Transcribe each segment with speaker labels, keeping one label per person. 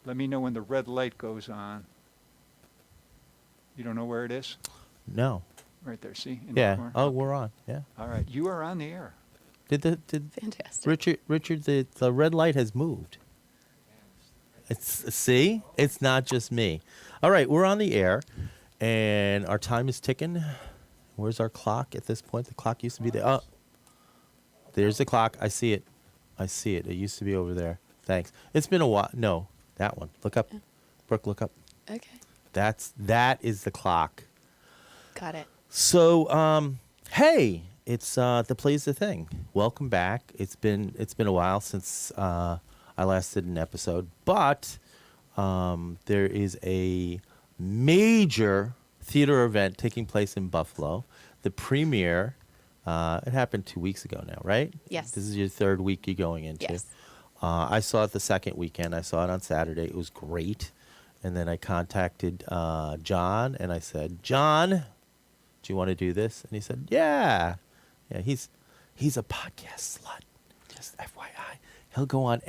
Speaker 1: Let me know when the red light goes on. You don't know where it is?
Speaker 2: No.
Speaker 1: Right there, see? In the
Speaker 2: Yeah.
Speaker 1: corner?
Speaker 2: Oh,
Speaker 1: Okay.
Speaker 2: we're on. Yeah.
Speaker 1: All right. You are on the air.
Speaker 2: Did
Speaker 3: Fantastic.
Speaker 2: Richard, the red light has moved. See, it's not just me. All right, we're on the air, and our time is ticking. Where's our clock at this point? The clock used to be there. Oh, there's the clock. I see it. I see it. It used to be over there. Thanks. It's been a while. No, that one. Look up,
Speaker 3: Oh,
Speaker 2: Brooke. Look up.
Speaker 3: okay.
Speaker 2: That is the clock.
Speaker 3: Got it.
Speaker 2: So, hey, it's the Plays the Thing. Welcome back. It's been a while since I last did an episode, but there is a major theater event taking place in Buffalo. The premiere. It happened 2 weeks ago now, right?
Speaker 3: Yes.
Speaker 2: This is your third week you're going into.
Speaker 3: Yes.
Speaker 2: I saw it the second weekend. I saw it on Saturday. It was great. And then I contacted John, and I said, John, do you want to do this? And he said, yeah. Yeah, he's a podcast slut. Just FYI, he'll go on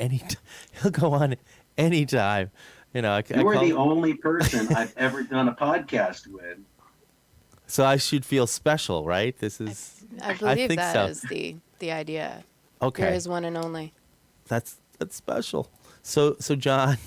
Speaker 2: anytime. You know,
Speaker 4: You are the only person I've ever done a podcast with.
Speaker 2: So I should feel special, right? This is.
Speaker 3: I believe
Speaker 2: think
Speaker 3: that
Speaker 2: so.
Speaker 3: is the idea.
Speaker 2: Okay.
Speaker 3: You're his one and only.
Speaker 2: That's special. So John,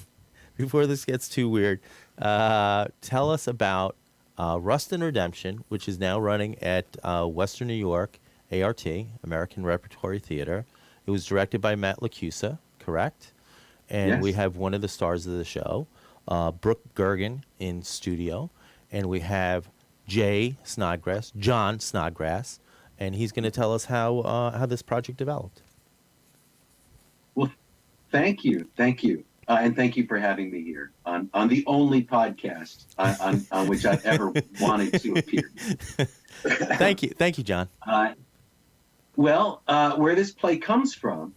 Speaker 2: before this gets too weird, tell us about Rust and Redemption, which is now running at Western New York ART, American Repertory Theater. It was directed by Matt Lacusa, correct? And
Speaker 4: Yes.
Speaker 2: we have one of the stars of the show, Brooke Goergen, in studio, and we have John Snodgrass, and he's going to tell us how this project developed.
Speaker 4: Well, thank you, and thank you for having me here on the only podcast on which I've ever wanted to appear.
Speaker 2: Thank you, John.
Speaker 4: Where this play comes from,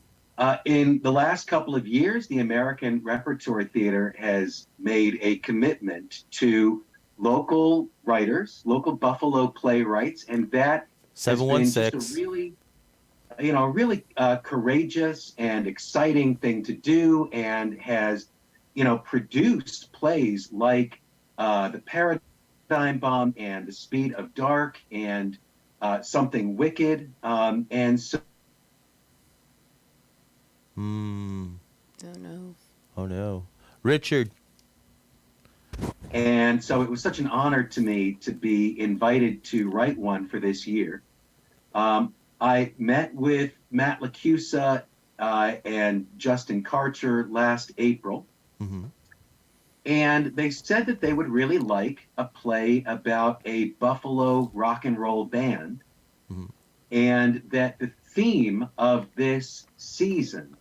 Speaker 4: in the last couple of years, the American Repertory Theater has made a commitment to local writers, local Buffalo playwrights, and that has been
Speaker 2: 716.
Speaker 4: just a really courageous and exciting thing to do, and has, produced plays like The Paradigm Bomb and The Speed of Dark and Something Wicked, and so.
Speaker 3: Oh no.
Speaker 2: Oh no, Richard.
Speaker 4: And so it was such an honor to me to be invited to write one for this year. I met with Matt Lacusa and Justin Karcher last April.
Speaker 2: Mm-hmm.
Speaker 4: And they said that they would really like a play about a Buffalo rock and roll band.
Speaker 2: Mm-hmm.
Speaker 4: And that the theme of this season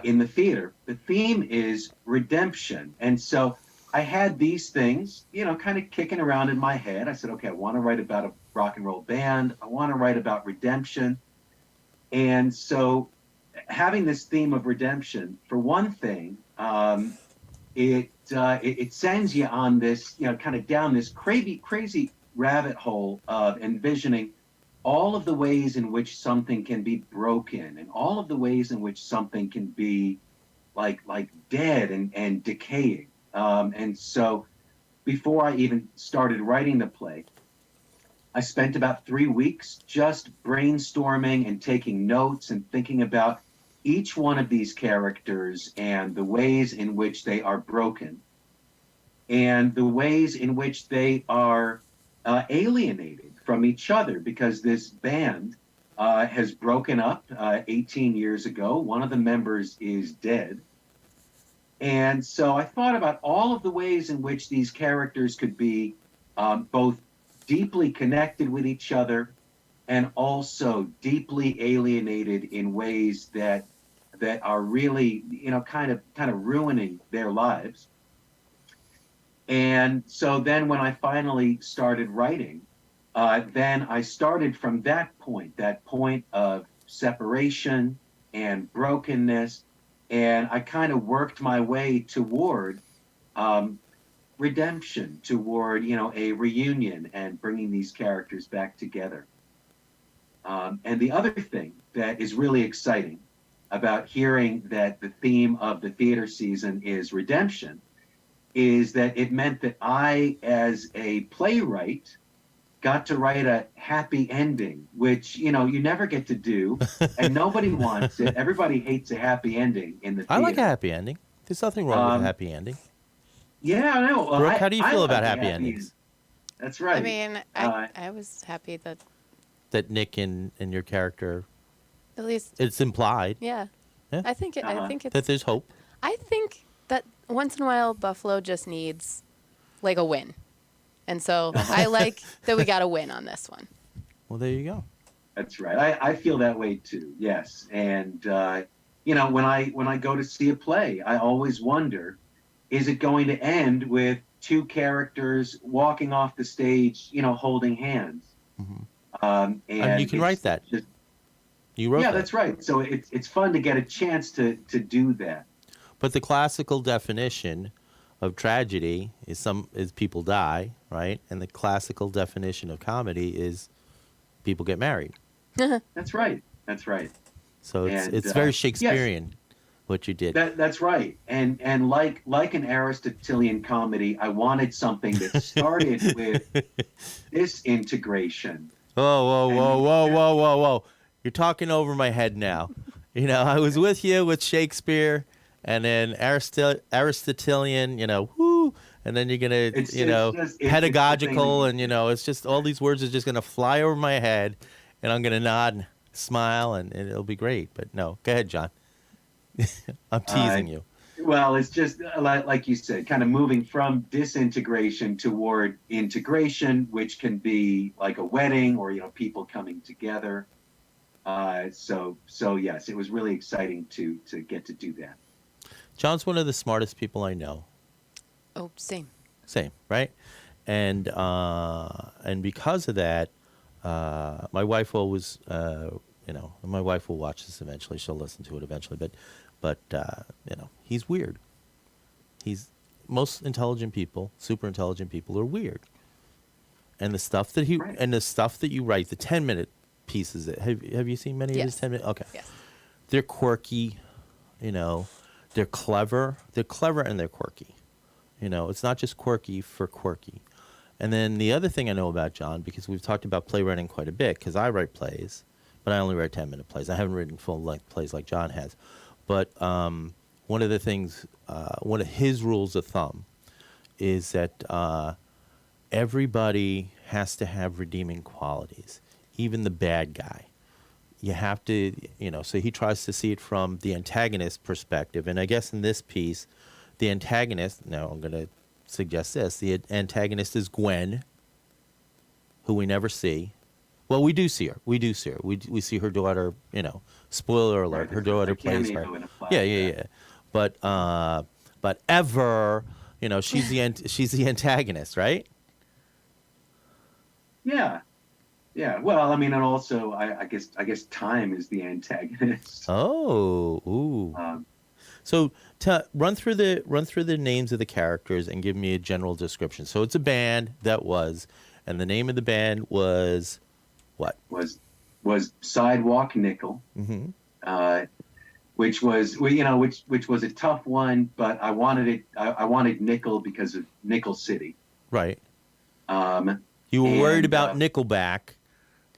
Speaker 4: in the theater, the theme is redemption. And so I had these things, kind of kicking around in my head. I said, okay, I want to write about a rock and roll band. I want to write about redemption. And so having this theme of redemption, for one thing, it sends you on this, kind of down this crazy rabbit hole of envisioning all of the ways in which something can be broken and all of the ways in which something can be like dead and decaying. And so before I even started writing the play, I spent about 3 weeks just brainstorming and taking notes and thinking about each one of these characters and the ways in which they are broken and the ways in which they are alienated from each other, because this band has broken up 18 years ago. One of the members is dead. And so I thought about all of the ways in which these characters could be both deeply connected with each other and also deeply alienated in ways that are really, kind of ruining their lives. And so then when I finally started writing, then I started from that point of separation and brokenness. And I kind of worked my way toward redemption, toward, a reunion and bringing these characters back together. And the other thing that is really exciting about hearing that the theme of the theater season is redemption is that it meant that I, as a playwright, got to write a happy ending, which, you never get to do, and nobody wants it. Everybody hates a happy ending in the theater.
Speaker 2: I like a happy ending. There's nothing wrong with a happy ending.
Speaker 4: Yeah, I know. Well,
Speaker 2: Brooke, how do you feel
Speaker 4: I
Speaker 2: about
Speaker 4: like
Speaker 2: happy endings?
Speaker 4: That's right.
Speaker 3: I mean, I was happy that
Speaker 2: That Nick and your character,
Speaker 3: at least,
Speaker 2: it's implied
Speaker 3: yeah.
Speaker 2: Yeah.
Speaker 3: I think
Speaker 4: Uh-huh.
Speaker 3: it's.
Speaker 2: that there's hope.
Speaker 3: I think that once in a while Buffalo just needs like a win, and so I like that we got a win on this one.
Speaker 2: Well, there you go.
Speaker 4: That's right. I feel that way too. Yes, and when I go to see a play, I always wonder, is it going to end with two characters walking off the stage, holding hands?
Speaker 2: And you can write that. You wrote
Speaker 4: Yeah,
Speaker 2: that.
Speaker 4: that's right. So it's fun to get a chance to do that.
Speaker 2: But the classical definition of tragedy is people die, right? And the classical definition of comedy is people get married.
Speaker 4: That's right. That's right.
Speaker 2: So
Speaker 4: And,
Speaker 2: it's very Shakespearean what you did.
Speaker 4: That's right. And like an Aristotelian comedy, I wanted something that started with disintegration.
Speaker 2: Whoa. You're talking over my head now. I was with you with Shakespeare and then Aristotelian, whoo, and then you're going to, pedagogical, and, it's just all these words are just going to fly over my head, and I'm going to nod and smile, and it'll be great. But no, go ahead, John. I'm teasing you.
Speaker 4: Well, it's just like you said, kind of moving from disintegration toward integration, which can be like a wedding or, people coming together. So yes, it was really exciting to get to do that.
Speaker 2: John's one of the smartest people I know.
Speaker 3: Oh, same.
Speaker 2: Same, right? And because of that, my wife always, my wife will watch this eventually. She'll listen to it eventually. But he's weird. Most intelligent people, super intelligent people, are weird. And the stuff that you write, the 10-minute pieces. Have you seen many of his 10-minute? Okay.
Speaker 3: Yes.
Speaker 2: They're quirky, They're clever. They're clever and they're quirky. It's not just quirky for quirky. And then the other thing I know about John, because we've talked about playwriting quite a bit, because I write plays, but I only write 10-minute plays. I haven't written full-length plays like John has. But one of the things, one of his rules of thumb is that everybody has to have redeeming qualities, even the bad guy. You have to, so he tries to see it from the antagonist perspective. And I guess in this piece, the antagonist, now I'm going to suggest this, the antagonist is Gwen, who we never see. Well, we do see her. We see her daughter, spoiler alert,
Speaker 4: Right,
Speaker 2: her daughter plays her. Yeah. But Ever, she's the antagonist, right?
Speaker 4: Yeah. Yeah. Well, I mean, and also, I guess time is the antagonist.
Speaker 2: Oh, ooh. So run through the names of the characters and give me a general description. So it's a band and the name of the band was what?
Speaker 4: Was Sidewalk Nickel, which was which was a tough one, but I wanted it. I wanted Nickel because of Nickel City.
Speaker 2: Right. You were worried about Nickelback,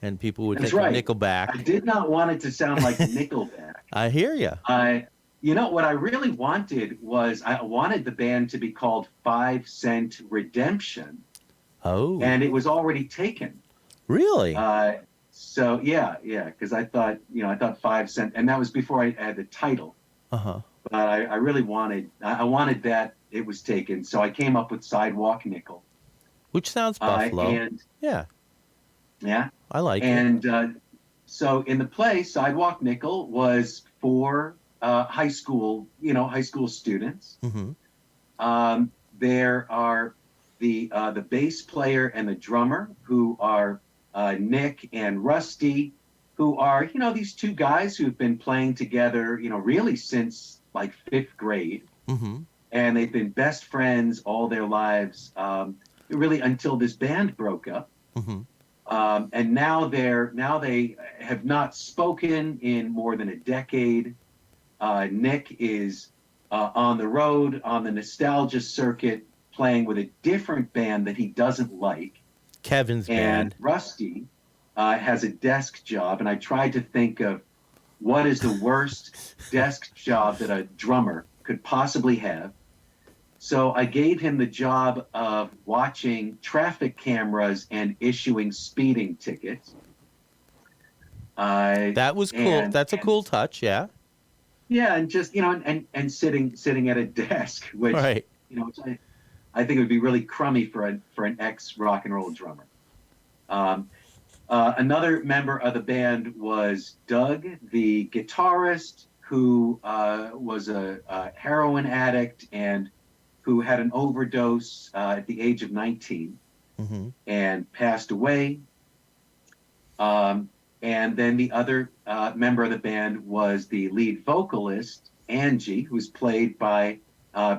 Speaker 2: and people would think of Nickelback.
Speaker 4: I did not want it to sound like Nickelback.
Speaker 2: I hear you.
Speaker 4: What I really wanted was I wanted the band to be called 5 Cent Redemption.
Speaker 2: Oh.
Speaker 4: And it was already taken.
Speaker 2: Really?
Speaker 4: So yeah, because I thought 5 Cent, and that was before I had the title.
Speaker 2: Uh-huh.
Speaker 4: But I really wanted that it was taken, so I came up with Sidewalk Nickel.
Speaker 2: Which sounds Buffalo.
Speaker 4: Yeah.
Speaker 2: I like it.
Speaker 4: And so in the play, Sidewalk Nickel was for high school students.
Speaker 2: Mm-hmm.
Speaker 4: There are the bass player and the drummer, who are Nick and Rusty, who are these two guys who've been playing together really since like 5th grade.
Speaker 2: Mm-hmm.
Speaker 4: And they've been best friends all their lives, really until this band broke up.
Speaker 2: Mm-hmm.
Speaker 4: And now they have not spoken in more than a decade. Nick is on the road on the nostalgia circuit playing with a different band that he doesn't like.
Speaker 2: Kevin's
Speaker 4: And
Speaker 2: band.
Speaker 4: Rusty has a desk job, and I tried to think of what is the worst desk job that a drummer could possibly have. So I gave him the job of watching traffic cameras and issuing speeding tickets.
Speaker 2: That was cool.
Speaker 4: And,
Speaker 2: That's a
Speaker 4: and
Speaker 2: cool touch, yeah.
Speaker 4: yeah, and just and sitting at a desk, which
Speaker 2: Right.
Speaker 4: which I think it would be really crummy for an ex rock and roll drummer. Another member of the band was Doug, the guitarist, who was a heroin addict and who had an overdose at the age of 19 and passed away. And then the other member of the band was the lead vocalist, Angie, who's played by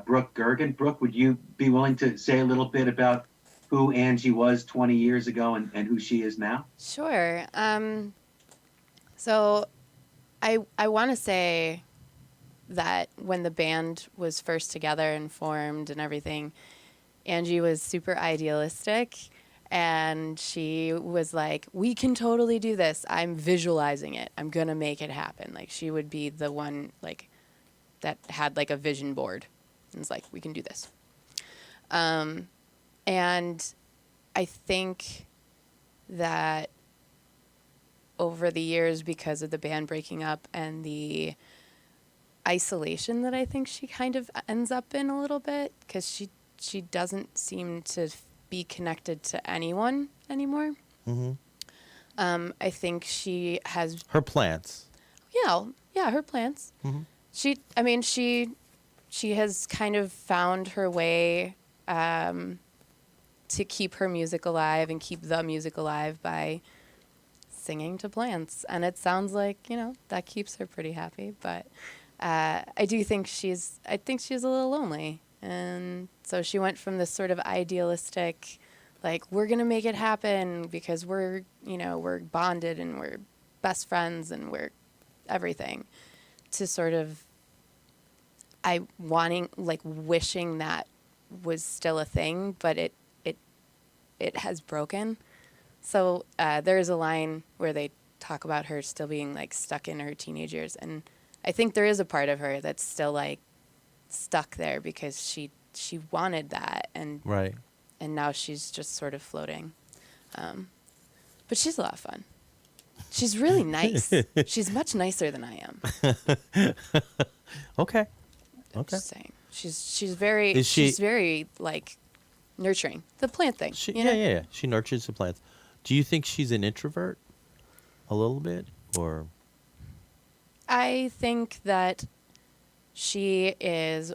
Speaker 4: Brooke Goergen. Brooke, would you be willing to say a little bit about who Angie was 20 years ago and who she is now?
Speaker 3: Sure. So I want to say that when the band was first together and formed and everything, Angie was super idealistic. And she was like, we can totally do this. I'm visualizing it. I'm going to make it happen. Like, she would be the one, like, that had, like, a vision board. And was like, we can do this. And I think that over the years, because of the band breaking up and the isolation that I think she kind of ends up in a little bit, because she doesn't seem to be connected to anyone anymore. I think she has
Speaker 2: Her plants.
Speaker 3: yeah, her plants. She has kind of found her way to keep her music alive and keep the music alive by singing to plants, and it sounds like that keeps her pretty happy. But I think she's a little lonely. And so she went from this sort of idealistic, like, we're going to make it happen because we're bonded and we're best friends and we're everything, to sort of wishing that was still a thing, but it has broken. So there's a line where they talk about her still being, like, stuck in her teenage years. And I think there is a part of her that's still, like, stuck there because she wanted that, and
Speaker 2: Right.
Speaker 3: and now she's just sort of floating. But she's a lot of fun. She's really nice. She's much nicer than I am.
Speaker 2: Okay.
Speaker 3: Just saying. She's very
Speaker 2: Is she-
Speaker 3: she's very, like, nurturing. The plant thing.
Speaker 2: Yeah. She nurtures the plants. Do you think she's an introvert? A little bit? Or
Speaker 3: I think that she is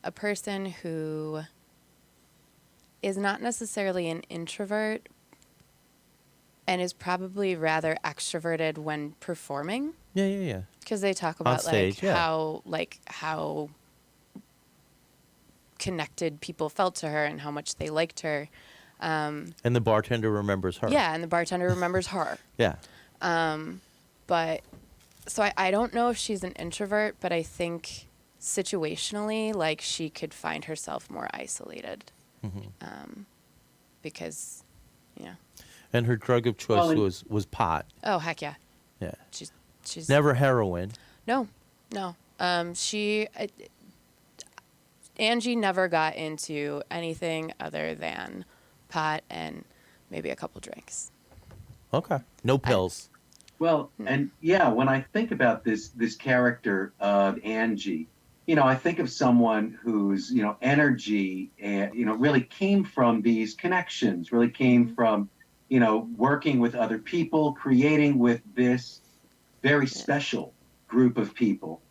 Speaker 3: a person who is not necessarily an introvert and is probably rather extroverted when performing.
Speaker 2: Yeah.
Speaker 3: Because they talk about
Speaker 2: stage, yeah.
Speaker 3: how connected people felt to her and how much they liked her.
Speaker 2: And the bartender remembers her.
Speaker 3: Yeah, and the bartender remembers her.
Speaker 2: Yeah.
Speaker 3: But so I don't know if she's an introvert, but I think situationally, like, she could find herself more isolated. Because,
Speaker 2: And her drug of choice
Speaker 4: Well,
Speaker 2: was pot.
Speaker 3: oh, heck yeah.
Speaker 2: Yeah.
Speaker 3: She's
Speaker 2: Never heroin.
Speaker 3: No. Angie never got into anything other than pot and maybe a couple drinks.
Speaker 2: Okay. No pills.
Speaker 4: Well, and yeah, when I think about this character of Angie, I think of someone whose energy and really came from these connections, really came from working with other people, creating with this very special group of people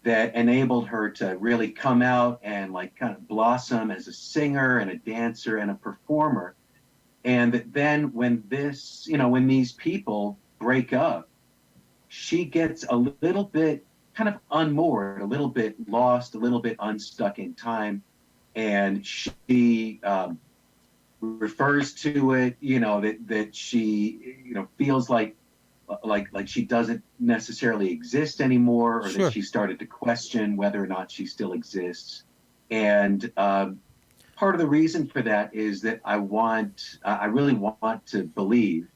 Speaker 4: that enabled her to really come out and, like, kind of blossom as a singer and a dancer and a performer. And that then when these people break up, she gets a little bit kind of unmoored, a little bit lost, a little bit unstuck in time. And she refers to it, that she, feels like like she doesn't necessarily exist anymore, or
Speaker 2: Sure.
Speaker 4: that she started to question whether or not she still exists. And part of the reason for that is that I really want to believe,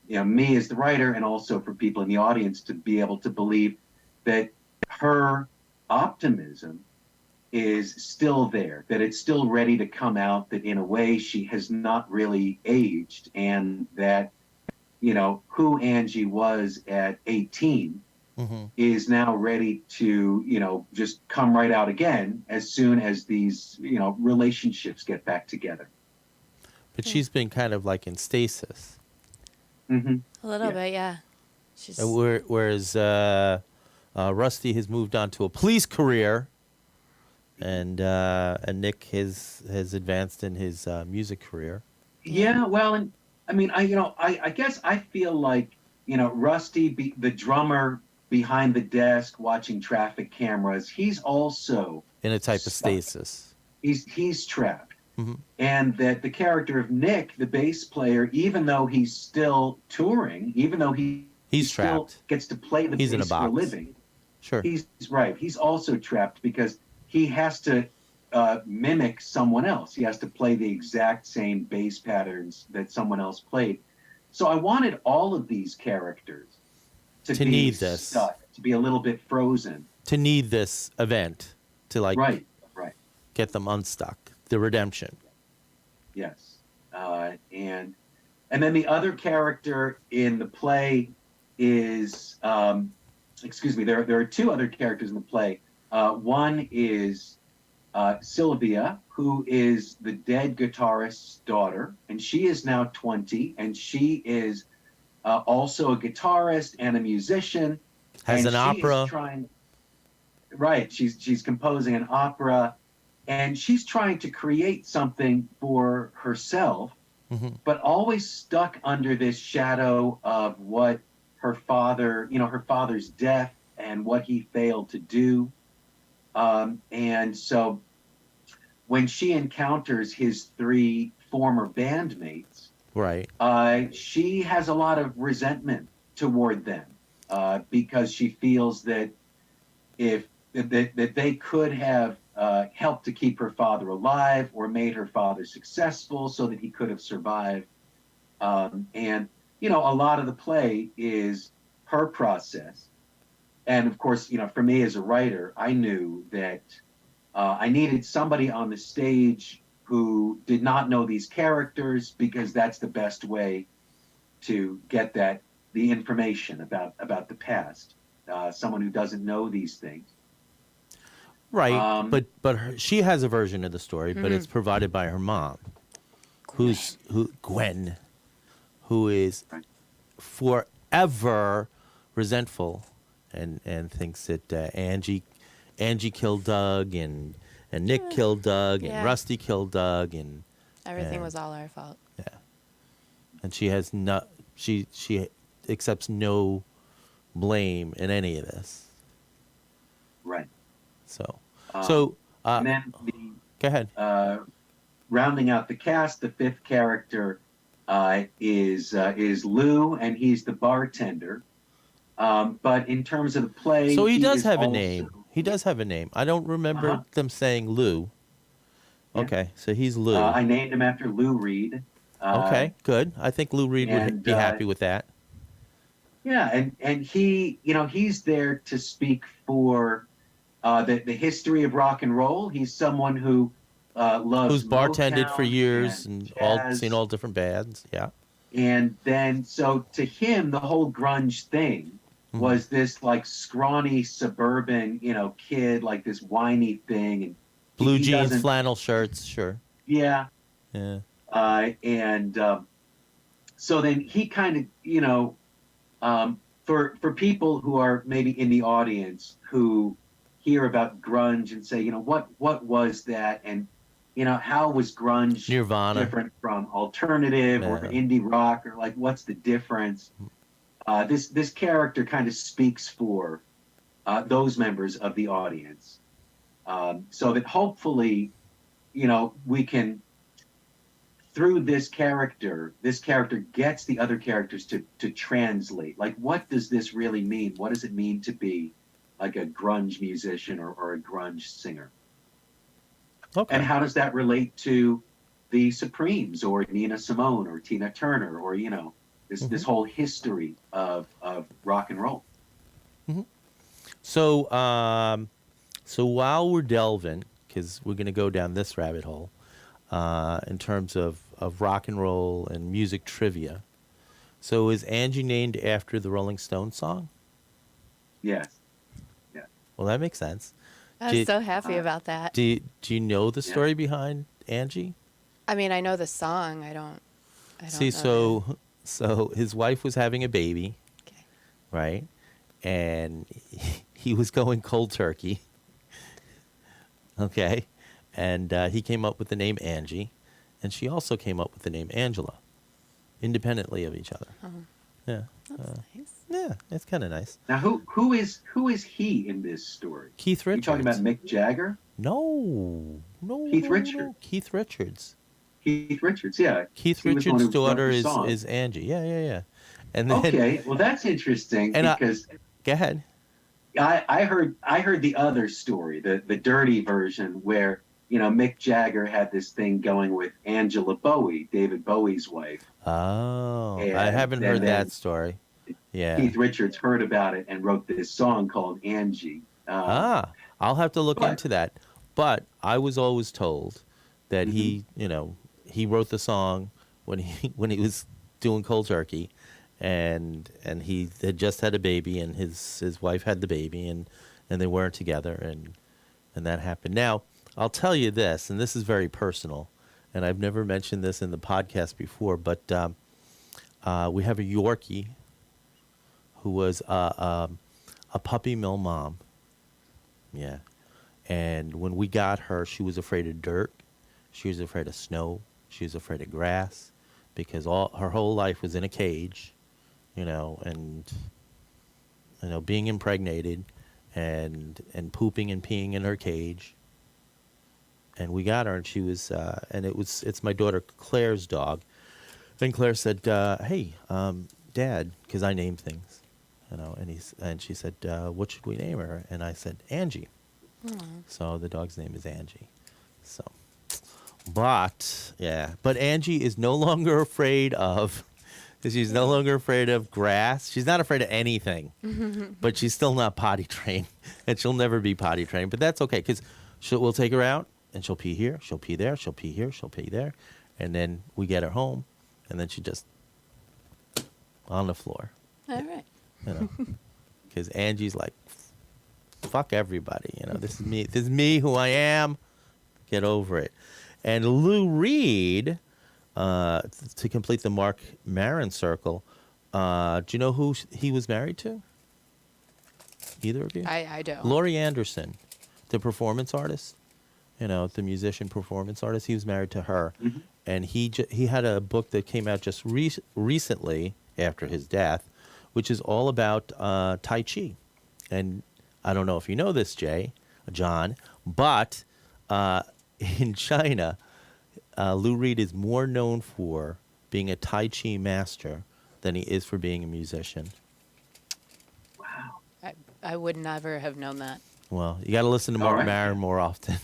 Speaker 4: me as the writer, and also for people in the audience to be able to believe that her optimism is still there, that it's still ready to come out, that in a way she has not really aged, and that, who Angie was at 18
Speaker 2: Mm-hmm.
Speaker 4: is now ready to, just come right out again as soon as these, relationships get back together.
Speaker 2: But she's been kind of like in stasis.
Speaker 4: Mm-hmm.
Speaker 3: A little
Speaker 4: Yeah.
Speaker 3: bit, yeah. She's
Speaker 2: Whereas Rusty has moved on to a police career, and Nick has advanced in his music career.
Speaker 4: Yeah, well, and I mean, I guess I feel like, Rusty, the drummer behind the desk watching traffic cameras, he's also
Speaker 2: In a type of
Speaker 4: stuck.
Speaker 2: stasis.
Speaker 4: He's trapped.
Speaker 2: Mm-hmm.
Speaker 4: And that the character of Nick, the bass player, even though he's still touring, even though he
Speaker 2: He's
Speaker 4: still
Speaker 2: trapped.
Speaker 4: gets to play the
Speaker 2: He's in a
Speaker 4: bass for a
Speaker 2: box.
Speaker 4: living,
Speaker 2: Sure.
Speaker 4: he's right. He's also trapped because he has to mimic someone else. He has to play the exact same bass patterns that someone else played. So I wanted all of these characters to be
Speaker 2: need this.
Speaker 4: stuck, to be a little bit frozen.
Speaker 2: To need this event to
Speaker 4: Right.
Speaker 2: get them unstuck. The redemption.
Speaker 4: Yes. And then the other character in the play is, there are two other characters in the play. One is Sylvia, who is the dead guitarist's daughter, and she is now 20, and she is also a guitarist and a musician.
Speaker 2: Has
Speaker 4: and
Speaker 2: an
Speaker 4: she
Speaker 2: opera.
Speaker 4: Is right. She's composing an opera, and she's trying to create something for herself,
Speaker 2: Mm-hmm.
Speaker 4: but always stuck under this shadow of what her father's death and what he failed to do. And so when she encounters his three former bandmates,
Speaker 2: Right.
Speaker 4: she has a lot of resentment toward them because she feels that that they could have helped to keep her father alive, or made her father successful so that he could have survived. And a lot of the play is her process. And of course, for me as a writer, I knew that I needed somebody on the stage who did not know these characters, because that's the best way to get the information about the past. Someone who doesn't know these things.
Speaker 2: Right. But she has a version of the story, but it's provided by her mom, Gwen, who is
Speaker 4: Right.
Speaker 2: forever resentful, and thinks that Angie killed Doug, and Nick killed Doug, and
Speaker 3: Yeah.
Speaker 2: Rusty killed Doug, and
Speaker 3: everything was all our fault.
Speaker 2: and she has she accepts no blame in any of this.
Speaker 4: Right.
Speaker 2: So
Speaker 4: And then
Speaker 2: go ahead.
Speaker 4: rounding out the cast, the fifth character is Lou, and he's the bartender. But in terms of the play,
Speaker 2: So he does
Speaker 4: is
Speaker 2: have a
Speaker 4: also-
Speaker 2: name. He does have a name. I don't remember them saying Lou.
Speaker 4: Yeah.
Speaker 2: Okay, so he's Lou.
Speaker 4: I named him after Lou Reed.
Speaker 2: Okay, good. I think Lou Reed would
Speaker 4: and,
Speaker 2: be happy with that.
Speaker 4: Yeah, and he, he's there to speak for the history of rock and roll. He's someone who loves
Speaker 2: Who's bartended for
Speaker 4: Motown
Speaker 2: years and all
Speaker 4: jazz.
Speaker 2: seen all different bands. Yeah.
Speaker 4: And then, so to him, the whole grunge thing was this like scrawny suburban, kid, like this whiny thing, and
Speaker 2: Blue
Speaker 4: he
Speaker 2: jeans,
Speaker 4: doesn't-
Speaker 2: flannel shirts, sure.
Speaker 4: Yeah,
Speaker 2: Yeah.
Speaker 4: So then he kind of, for people who are maybe in the audience who hear about grunge and say, what was that, and how was grunge
Speaker 2: Nirvana.
Speaker 4: different from alternative or
Speaker 2: Yeah.
Speaker 4: indie rock, or like what's the difference? This character kind of speaks for those members of the audience, so that hopefully, we can, through this character gets the other characters to translate. Like, what does this really mean? What does it mean to be like a grunge musician or a grunge singer?
Speaker 2: Okay.
Speaker 4: And how does that relate to the Supremes or Nina Simone or Tina Turner or, you know, this whole history of rock and roll?
Speaker 2: So, so while we're delving, because we're going to go down this rabbit hole, in terms of rock and roll and music trivia. So is Angie named after the Rolling Stones song?
Speaker 4: Yes. Yeah.
Speaker 2: Well, that makes sense.
Speaker 3: I was so happy about that.
Speaker 2: Do you know the story behind Angie?
Speaker 3: I mean, I know the song. I don't
Speaker 2: See,
Speaker 3: know
Speaker 2: so his wife was having a baby,
Speaker 3: Okay.
Speaker 2: right? And he was going cold turkey. Okay. And he came up with the name Angie, and she also came up with the name Angela, independently of each other. Yeah.
Speaker 3: That's nice.
Speaker 2: Yeah, it's kind of nice.
Speaker 4: Now, who is he in this story?
Speaker 2: Keith
Speaker 4: You
Speaker 2: Richards.
Speaker 4: talking about Mick Jagger?
Speaker 2: No.
Speaker 4: Keith
Speaker 2: no,
Speaker 4: Richards.
Speaker 2: no. Keith Richards.
Speaker 4: Keith Richards, yeah.
Speaker 2: Keith
Speaker 4: He was the one
Speaker 2: Richards'
Speaker 4: who wrote
Speaker 2: daughter
Speaker 4: the song.
Speaker 2: is Angie. Yeah. And then,
Speaker 4: Okay, well that's interesting
Speaker 2: And
Speaker 4: because
Speaker 2: go ahead.
Speaker 4: I heard the other story, the dirty version where, you know, Mick Jagger had this thing going with Angela Bowie, David Bowie's wife.
Speaker 2: Oh, I
Speaker 4: And
Speaker 2: haven't
Speaker 4: then-
Speaker 2: heard
Speaker 4: then
Speaker 2: that story. Yeah.
Speaker 4: Keith Richards heard about it and wrote this song called Angie.
Speaker 2: I'll have to look
Speaker 4: but-
Speaker 2: into that. But I was always told that he, you know, he wrote the song when he was doing cold turkey, and he had just had a baby, and his wife had the baby, and they weren't together, and that happened. Now, I'll tell you this, and this is very personal, and I've never mentioned this in the podcast before, but we have a Yorkie who was a puppy mill mom. Yeah. And when we got her, she was afraid of dirt. She was afraid of snow. She was afraid of grass because her whole life was in a cage, you know, and, you know, being impregnated and pooping and peeing in her cage. And we got her, and she was, and it's my daughter Claire's dog. And Claire said, "Hey, Dad," because I name things, you know, and she said, "What should we name her?" And I said, "Angie." So the dog's name is Angie. So, but Angie is no longer afraid of. She's no longer afraid of grass. She's not afraid of anything, but she's still not potty trained, and she'll never be potty trained. But that's okay because we'll take her out, and she'll pee here, she'll pee there, she'll pee here, she'll pee there, and then we get her home, and then she just on the floor,
Speaker 3: All right.
Speaker 2: you know, because Angie's like, fuck everybody, you know. This is me, who I am. Get over it. And Lou Reed, to complete the Mark Maron circle, do you know who he was married to? Either of you?
Speaker 3: I don't.
Speaker 2: Laurie Anderson, the performance artist. You know, the musician performance artist. He was married to her, and he had a book that came out just recently after his death, which is all about Tai Chi. And I don't know if you know this, John, but in China, Lou Reed is more known for being a Tai Chi master than he is for being a musician.
Speaker 4: Wow.
Speaker 3: I would never have known that.
Speaker 2: Well, you got to listen to
Speaker 4: All
Speaker 2: Mark
Speaker 4: right.
Speaker 2: Maron more often.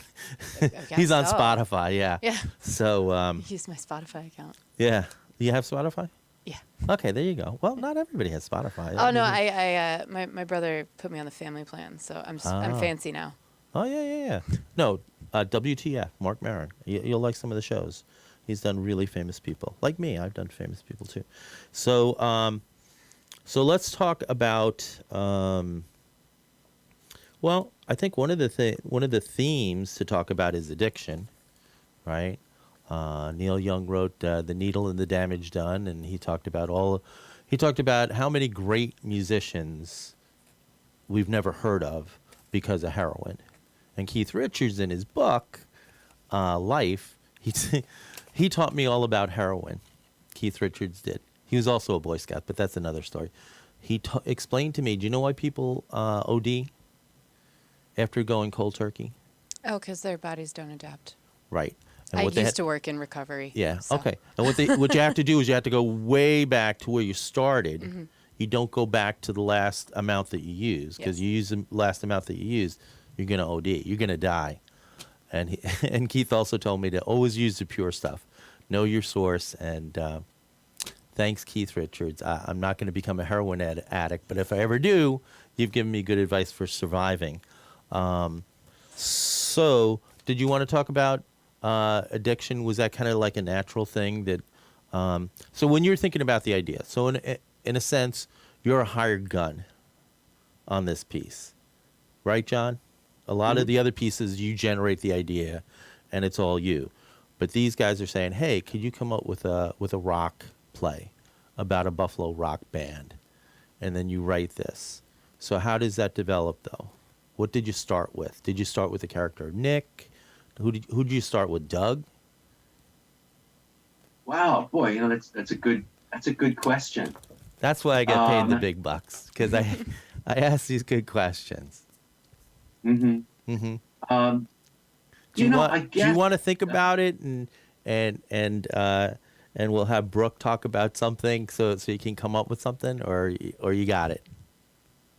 Speaker 3: I
Speaker 2: He's on
Speaker 3: guess so.
Speaker 2: Spotify, yeah.
Speaker 3: Yeah.
Speaker 2: So,
Speaker 3: Use my Spotify account.
Speaker 2: yeah. You have Spotify?
Speaker 3: Yeah.
Speaker 2: Okay, there you go. Well, not everybody has Spotify.
Speaker 3: Oh no, my brother put me on the family plan, so I'm
Speaker 2: Ah.
Speaker 3: fancy now.
Speaker 2: Oh, yeah. No, WTF, Mark Maron. You'll like some of the shows. He's done really famous people. Like me, I've done famous people too. So, so let's talk about, well, I think one of the themes to talk about is addiction, right? Neil Young wrote The Needle and the Damage Done, and he talked about how many great musicians we've never heard of because of heroin. And Keith Richards, in his book, Life, he taught me all about heroin. Keith Richards did. He was also a Boy Scout, but that's another story. He explained to me, do you know why people OD after going cold turkey?
Speaker 3: Oh, because their bodies don't adapt.
Speaker 2: Right. And
Speaker 3: I
Speaker 2: what they
Speaker 3: used
Speaker 2: had,
Speaker 3: to work in recovery.
Speaker 2: yeah,
Speaker 3: so.
Speaker 2: okay. And what you have to do is you have to go way back to where you started.
Speaker 3: Mm-hmm.
Speaker 2: You don't go back to the last amount that you use, because
Speaker 3: Yes.
Speaker 2: you use the last amount that you use, you're gonna OD. You're gonna die. And and Keith also told me to always use the pure stuff. Know your source. And thanks, Keith Richards. I'm not going to become a heroin addict, but if I ever do, you've given me good advice for surviving. So, did you want to talk about addiction? Was that kind of like a natural thing that? So when you're thinking about the idea, so in a sense, you're a hired gun on this piece, right, John? A lot of the other pieces, you generate the idea, and it's all you. But these guys are saying, "Hey, could you come up with a rock play about a Buffalo rock band?" And then you write this. So how does that develop, though? What did you start with? Did you start with the character Nick? Who did you start with? Doug?
Speaker 4: Wow, boy, you know that's a good question.
Speaker 2: That's why I get paid the
Speaker 4: Um,
Speaker 2: big bucks, because I I ask these good questions.
Speaker 4: hmm
Speaker 2: Mm-hmm.
Speaker 4: Um,
Speaker 2: Do you want
Speaker 4: I
Speaker 2: Do you
Speaker 4: guess
Speaker 2: want to think about it, and we'll have Brooke talk about something so you can come up with something, or you got it?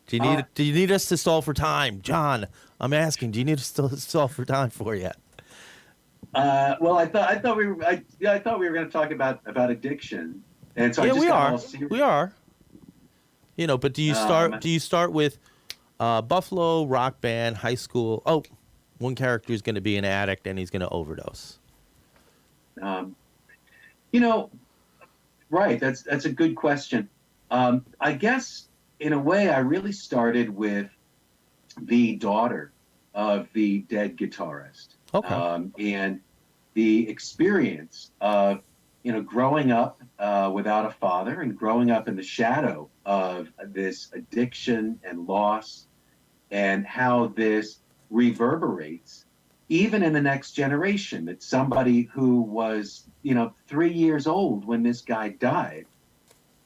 Speaker 2: Do you need us to stall for time, John? I'm asking. Do you need us to stall for time for you?
Speaker 4: well, I thought we were I thought we were going to talk about addiction, and so I
Speaker 2: Yeah,
Speaker 4: just
Speaker 2: we
Speaker 4: got
Speaker 2: are.
Speaker 4: all serious.
Speaker 2: We are. You know, but do you
Speaker 4: Um,
Speaker 2: start with Buffalo rock band, high school? Oh, one character is going to be an addict and he's going to overdose.
Speaker 4: Um, you know, right? That's a good question. I guess in a way, I really started with the daughter of the dead guitarist,
Speaker 2: Okay.
Speaker 4: and the experience of growing up without a father and growing up in the shadow of this addiction and loss, and how this reverberates even in the next generation. That somebody who was 3 years old when this guy died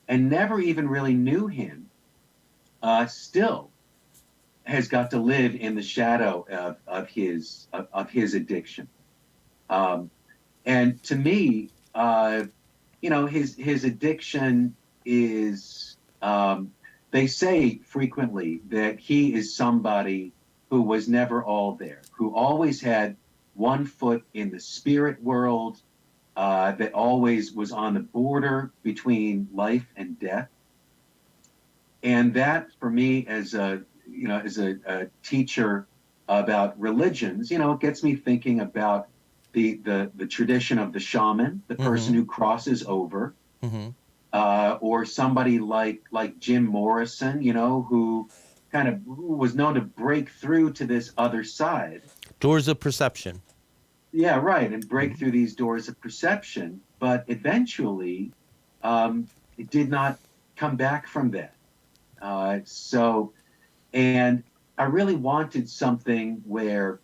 Speaker 4: and never even really knew him, still has got to live in the shadow of his addiction. And to me, his addiction is. They say frequently that he is somebody who was never all there, who always had one foot in the spirit world, that always was on the border between life and death. And that, for me, as a teacher about religions, it gets me thinking about the tradition of the shaman, the person who crosses over, or somebody like Jim Morrison, who kind of was known to break through to this other side.
Speaker 2: Doors of perception.
Speaker 4: Yeah, right, and break through these doors of perception, but eventually, it did not come back from that. And I really wanted something where,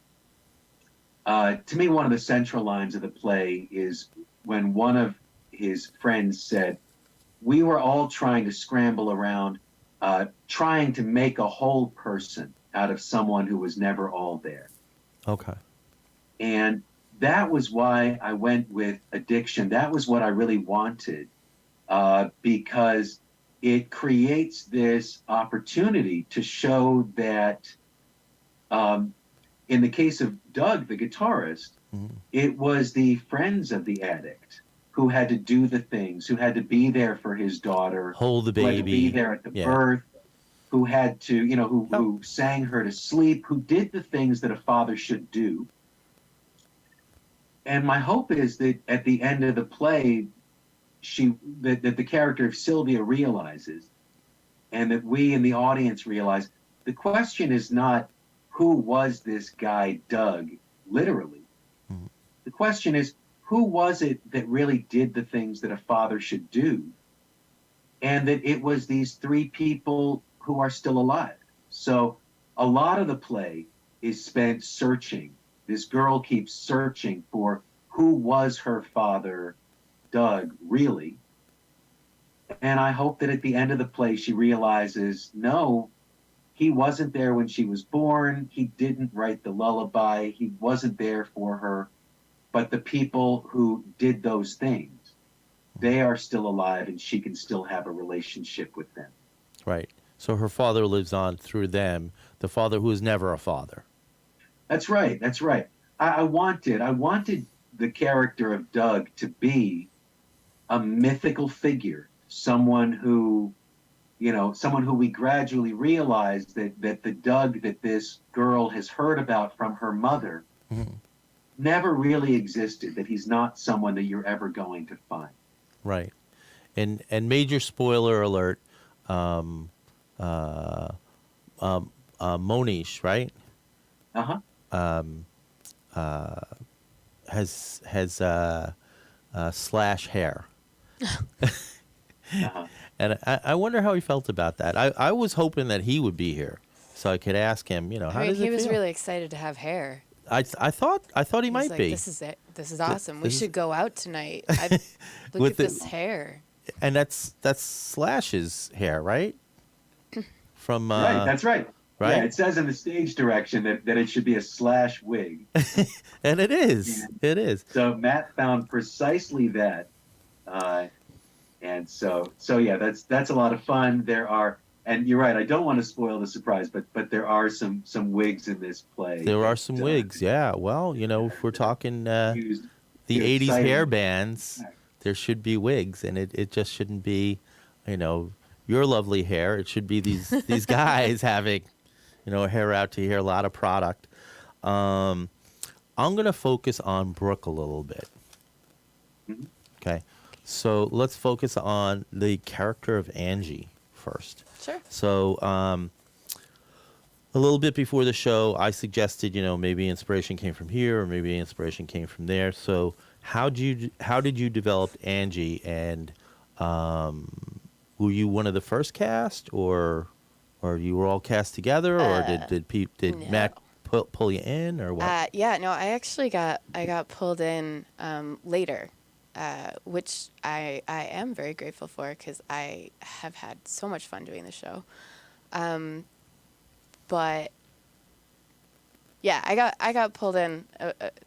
Speaker 4: to me, one of the central lines of the play is when one of his friends said, "We were all trying to scramble around, trying to make a whole person out of someone who was never all there."
Speaker 2: Okay.
Speaker 4: And that was why I went with addiction. That was what I really wanted, because it creates this opportunity to show that, in the case of Doug, the guitarist, it was the friends of the addict who had to do the things, who had to be there for his daughter,
Speaker 2: Hold the
Speaker 4: who had to be
Speaker 2: baby.
Speaker 4: there at the
Speaker 2: Yeah.
Speaker 4: birth, who had to, who sang her to sleep, who did the things that a father should do. And my hope is that at the end of the play, that the character of Sylvia realizes, and that we in the audience realize, the question is not who was this guy Doug, literally. The question is, who was it that really did the things that a father should do? And that it was these three people who are still alive. So a lot of the play is spent searching. This girl keeps searching for who was her father, Doug, really. And I hope that at the end of the play she realizes, no, he wasn't there when she was born. He didn't write the lullaby. He wasn't there for her. but the people who did those things, they are still alive, and she can still have a relationship with them.
Speaker 2: Right. So her father lives on through them, the father who is never a father.
Speaker 4: That's right. That's right. I wanted the character of Doug to be a mythical figure, someone who, someone who we gradually realize that the Doug that this girl has heard about from her mother never really existed, that he's not someone that you're ever going to find.
Speaker 2: Right. And major spoiler alert, Monish, right?
Speaker 4: Uh-huh.
Speaker 2: Has slash hair.
Speaker 4: Uh-huh.
Speaker 2: And I wonder how he felt about that. I was hoping that he would be here so I could ask him, how
Speaker 3: I mean,
Speaker 2: does it
Speaker 3: he was
Speaker 2: feel?
Speaker 3: really excited to have hair.
Speaker 2: I thought he
Speaker 3: He's
Speaker 2: might
Speaker 3: like,
Speaker 2: be.
Speaker 3: This is it. This is awesome. We
Speaker 2: this is-
Speaker 3: should go out tonight. Look
Speaker 2: With
Speaker 3: at
Speaker 2: the-
Speaker 3: this hair.
Speaker 2: And that's Slash's hair, right? From
Speaker 4: Right, that's right.
Speaker 2: right?
Speaker 4: Yeah, it says in the stage direction that it should be a slash wig.
Speaker 2: And it is.
Speaker 4: Yeah.
Speaker 2: It is.
Speaker 4: So Matt found precisely that. And so yeah, that's a lot of fun. There are, and you're right, I don't want to spoil the surprise, but there are some wigs in this play.
Speaker 2: There are some wigs, yeah. Well, if we're talking
Speaker 4: Used
Speaker 2: the
Speaker 4: to
Speaker 2: 80s
Speaker 4: exciting-
Speaker 2: hair bands, there should be wigs, and it just shouldn't be, your lovely hair. It should be these guys having, hair out to here, a lot of product. I'm going to focus on Brooke a little bit.
Speaker 4: Mhm.
Speaker 2: Okay. So let's focus on the character of Angie first.
Speaker 3: Sure.
Speaker 2: So, a little bit before the show, I suggested, maybe inspiration came from here or maybe inspiration came from there. So, how did you develop Angie, and were you one of the first cast, or you were all cast together, or did
Speaker 3: no.
Speaker 2: Matt pull you in, or what?
Speaker 3: Yeah, no, I actually got pulled in later, which I am very grateful for, because I have had so much fun doing the show. But yeah, I got pulled in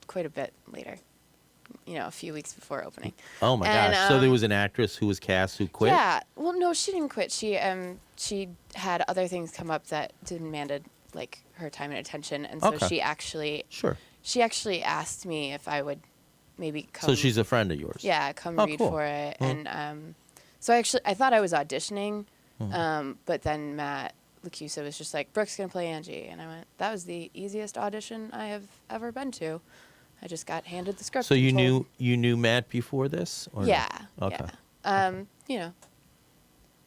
Speaker 3: quite a bit later, a few weeks before opening.
Speaker 2: Oh my
Speaker 3: and,
Speaker 2: gosh! So there was an actress who was cast who quit.
Speaker 3: Yeah, well, no, she didn't quit. She had other things come up that demanded like her time and attention, and so
Speaker 2: Okay.
Speaker 3: she actually asked me if I would maybe come.
Speaker 2: So she's a friend of yours.
Speaker 3: Yeah, come
Speaker 2: Oh,
Speaker 3: read
Speaker 2: cool.
Speaker 3: for it.
Speaker 2: Hmm.
Speaker 3: And so I thought I was auditioning, but then Matt Lacusa was just like, Brooke's going to play Angie. And I went, that was the easiest audition I have ever been to. I just got handed the script.
Speaker 2: So you
Speaker 3: and told-
Speaker 2: knew Matt before this? Or no?
Speaker 3: Yeah.
Speaker 2: Okay.
Speaker 3: Yeah.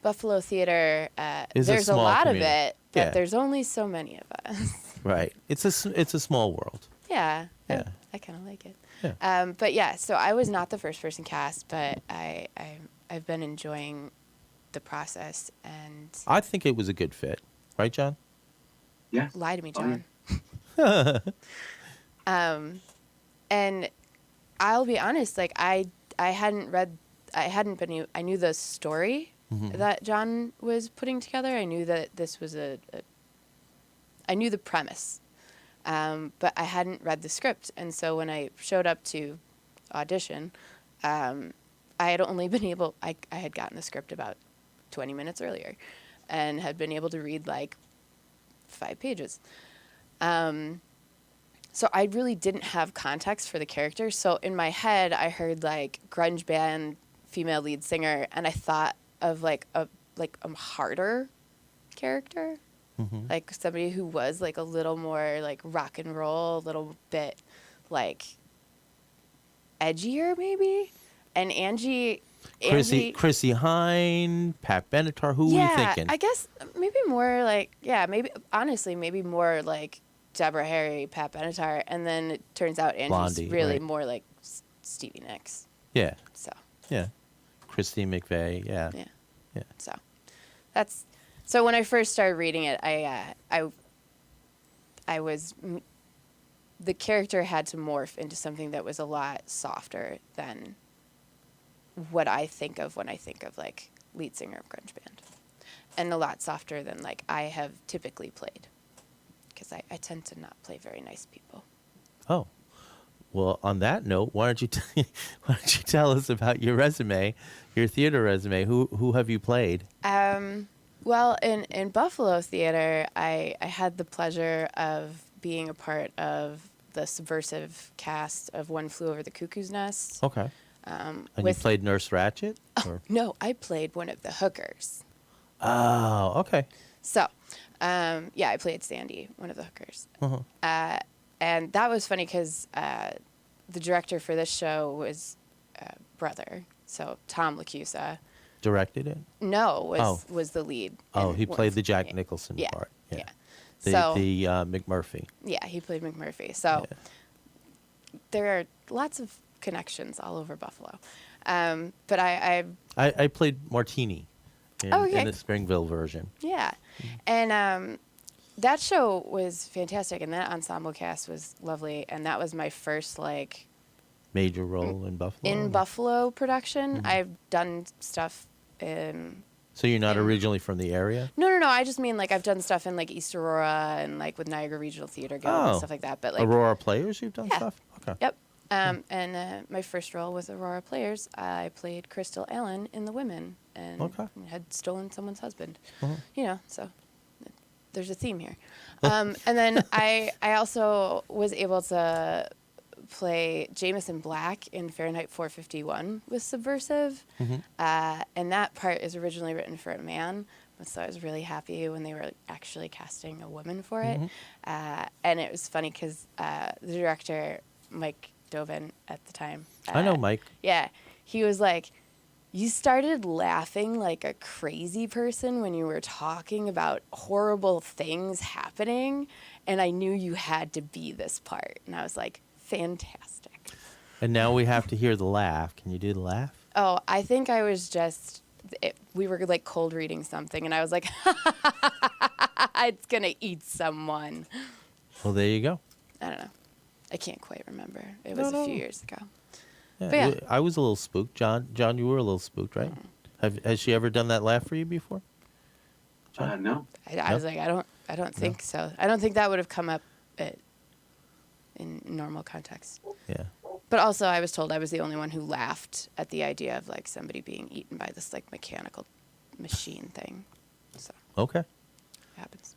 Speaker 3: Buffalo theater,
Speaker 2: Is a
Speaker 3: there's a
Speaker 2: small
Speaker 3: lot
Speaker 2: community.
Speaker 3: of it, but
Speaker 2: Yeah.
Speaker 3: there's only so many of us.
Speaker 2: Right. It's a small world.
Speaker 3: Yeah.
Speaker 2: Yeah.
Speaker 3: I kind of like it.
Speaker 2: Yeah.
Speaker 3: But yeah, so I was not the first person cast, but I've been enjoying the process, and
Speaker 2: I think it was a good fit, right, John?
Speaker 4: Yeah.
Speaker 3: lie to me,
Speaker 4: Oh,
Speaker 3: John. And I'll be honest, like I knew the story that John was putting together. I knew that this was I knew the premise, but I hadn't read the script. And so when I showed up to audition, I had only been able, I had gotten the script about 20 minutes earlier and had been able to read like 5 pages. So I really didn't have context for the character. So in my head, I heard like grunge band female lead singer, and I thought of like a harder character, like somebody who was like a little more like rock and roll, a little bit like edgier maybe. And Angie,
Speaker 2: Chrissy Hine, Pat Benatar. Who were you thinking?
Speaker 3: I guess maybe more like maybe more like Deborah Harry, Pat Benatar, and then it turns out Angie's
Speaker 2: Blondie,
Speaker 3: really
Speaker 2: right.
Speaker 3: more like Stevie Nicks.
Speaker 2: Yeah.
Speaker 3: So
Speaker 2: Yeah. Christine McVeigh. Yeah.
Speaker 3: yeah.
Speaker 2: Yeah.
Speaker 3: So that's so when I first started reading it, the character had to morph into something that was a lot softer than what I think of when I think of like lead singer of grunge band, and a lot softer than like I have typically played, because I tend to not play very nice people.
Speaker 2: Oh. Well, on that note, why don't you why don't you tell us about your resume, your theater resume? Who have you played?
Speaker 3: Well, in Buffalo theater, I had the pleasure of being a part of the subversive cast of One Flew Over the Cuckoo's Nest.
Speaker 2: Okay. And you
Speaker 3: with-
Speaker 2: played Nurse Ratched? Or?
Speaker 3: No, I played one of the hookers.
Speaker 2: Oh, okay.
Speaker 3: So, yeah, I played Sandy, one of the hookers.
Speaker 2: Uh-huh.
Speaker 3: And that was funny because the director for this show was brother, so Tom Lacusa.
Speaker 2: Directed it?
Speaker 3: No,
Speaker 2: Oh.
Speaker 3: was the lead.
Speaker 2: Oh,
Speaker 3: in
Speaker 2: he
Speaker 3: One
Speaker 2: played the
Speaker 3: Flew-
Speaker 2: Jack Nicholson
Speaker 3: yeah,
Speaker 2: part.
Speaker 3: Yeah.
Speaker 2: The,
Speaker 3: So
Speaker 2: the McMurphy.
Speaker 3: yeah, he played McMurphy. So
Speaker 2: Yeah.
Speaker 3: there are lots of connections all over Buffalo. But I
Speaker 2: I played Martini in,
Speaker 3: Oh, okay.
Speaker 2: in the Springville version.
Speaker 3: yeah, and that show was fantastic, and that ensemble cast was lovely, and that was my first like
Speaker 2: Major role in Buffalo.
Speaker 3: in Buffalo production. I've done stuff in.
Speaker 2: So you're not
Speaker 3: in-
Speaker 2: originally from the area?
Speaker 3: No. I just mean like I've done stuff in like East Aurora and like with Niagara Regional Theater Guild
Speaker 2: Oh.
Speaker 3: and stuff like that. But like,
Speaker 2: Aurora Players, you've done
Speaker 3: Yeah.
Speaker 2: stuff? Okay.
Speaker 3: yep. And my first role with Aurora Players, I played Crystal Allen in The Women, and
Speaker 2: Okay.
Speaker 3: had stolen someone's husband.
Speaker 2: Uh-huh.
Speaker 3: You know, so there's a theme here. And then I also was able to play Jameson Black in Fahrenheit 451 with Subversive, and that part is originally written for a man. So I was really happy when they were actually casting a woman for it. And it was funny because the director, Mike Dovin at the time.
Speaker 2: I know Mike.
Speaker 3: Yeah. He was like, you started laughing like a crazy person when you were talking about horrible things happening, and I knew you had to be this part. And I was like, fantastic.
Speaker 2: And now we have to hear the laugh. Can you do the laugh?
Speaker 3: Oh, I think I was just, we were like cold reading something, and I was like, it's going to eat someone.
Speaker 2: Well, there you go.
Speaker 3: I don't know. I can't quite remember. It was a few years ago.
Speaker 2: Yeah,
Speaker 3: But yeah.
Speaker 2: I was a little spooked. John, you were a little spooked, right? Has she ever done that laugh for you before?
Speaker 4: No.
Speaker 3: I was like, I don't think so. I don't think that would have come up in normal context.
Speaker 2: Yeah.
Speaker 3: But also, I was told I was the only one who laughed at the idea of like somebody being eaten by this like mechanical machine thing. So
Speaker 2: Okay.
Speaker 3: it happens.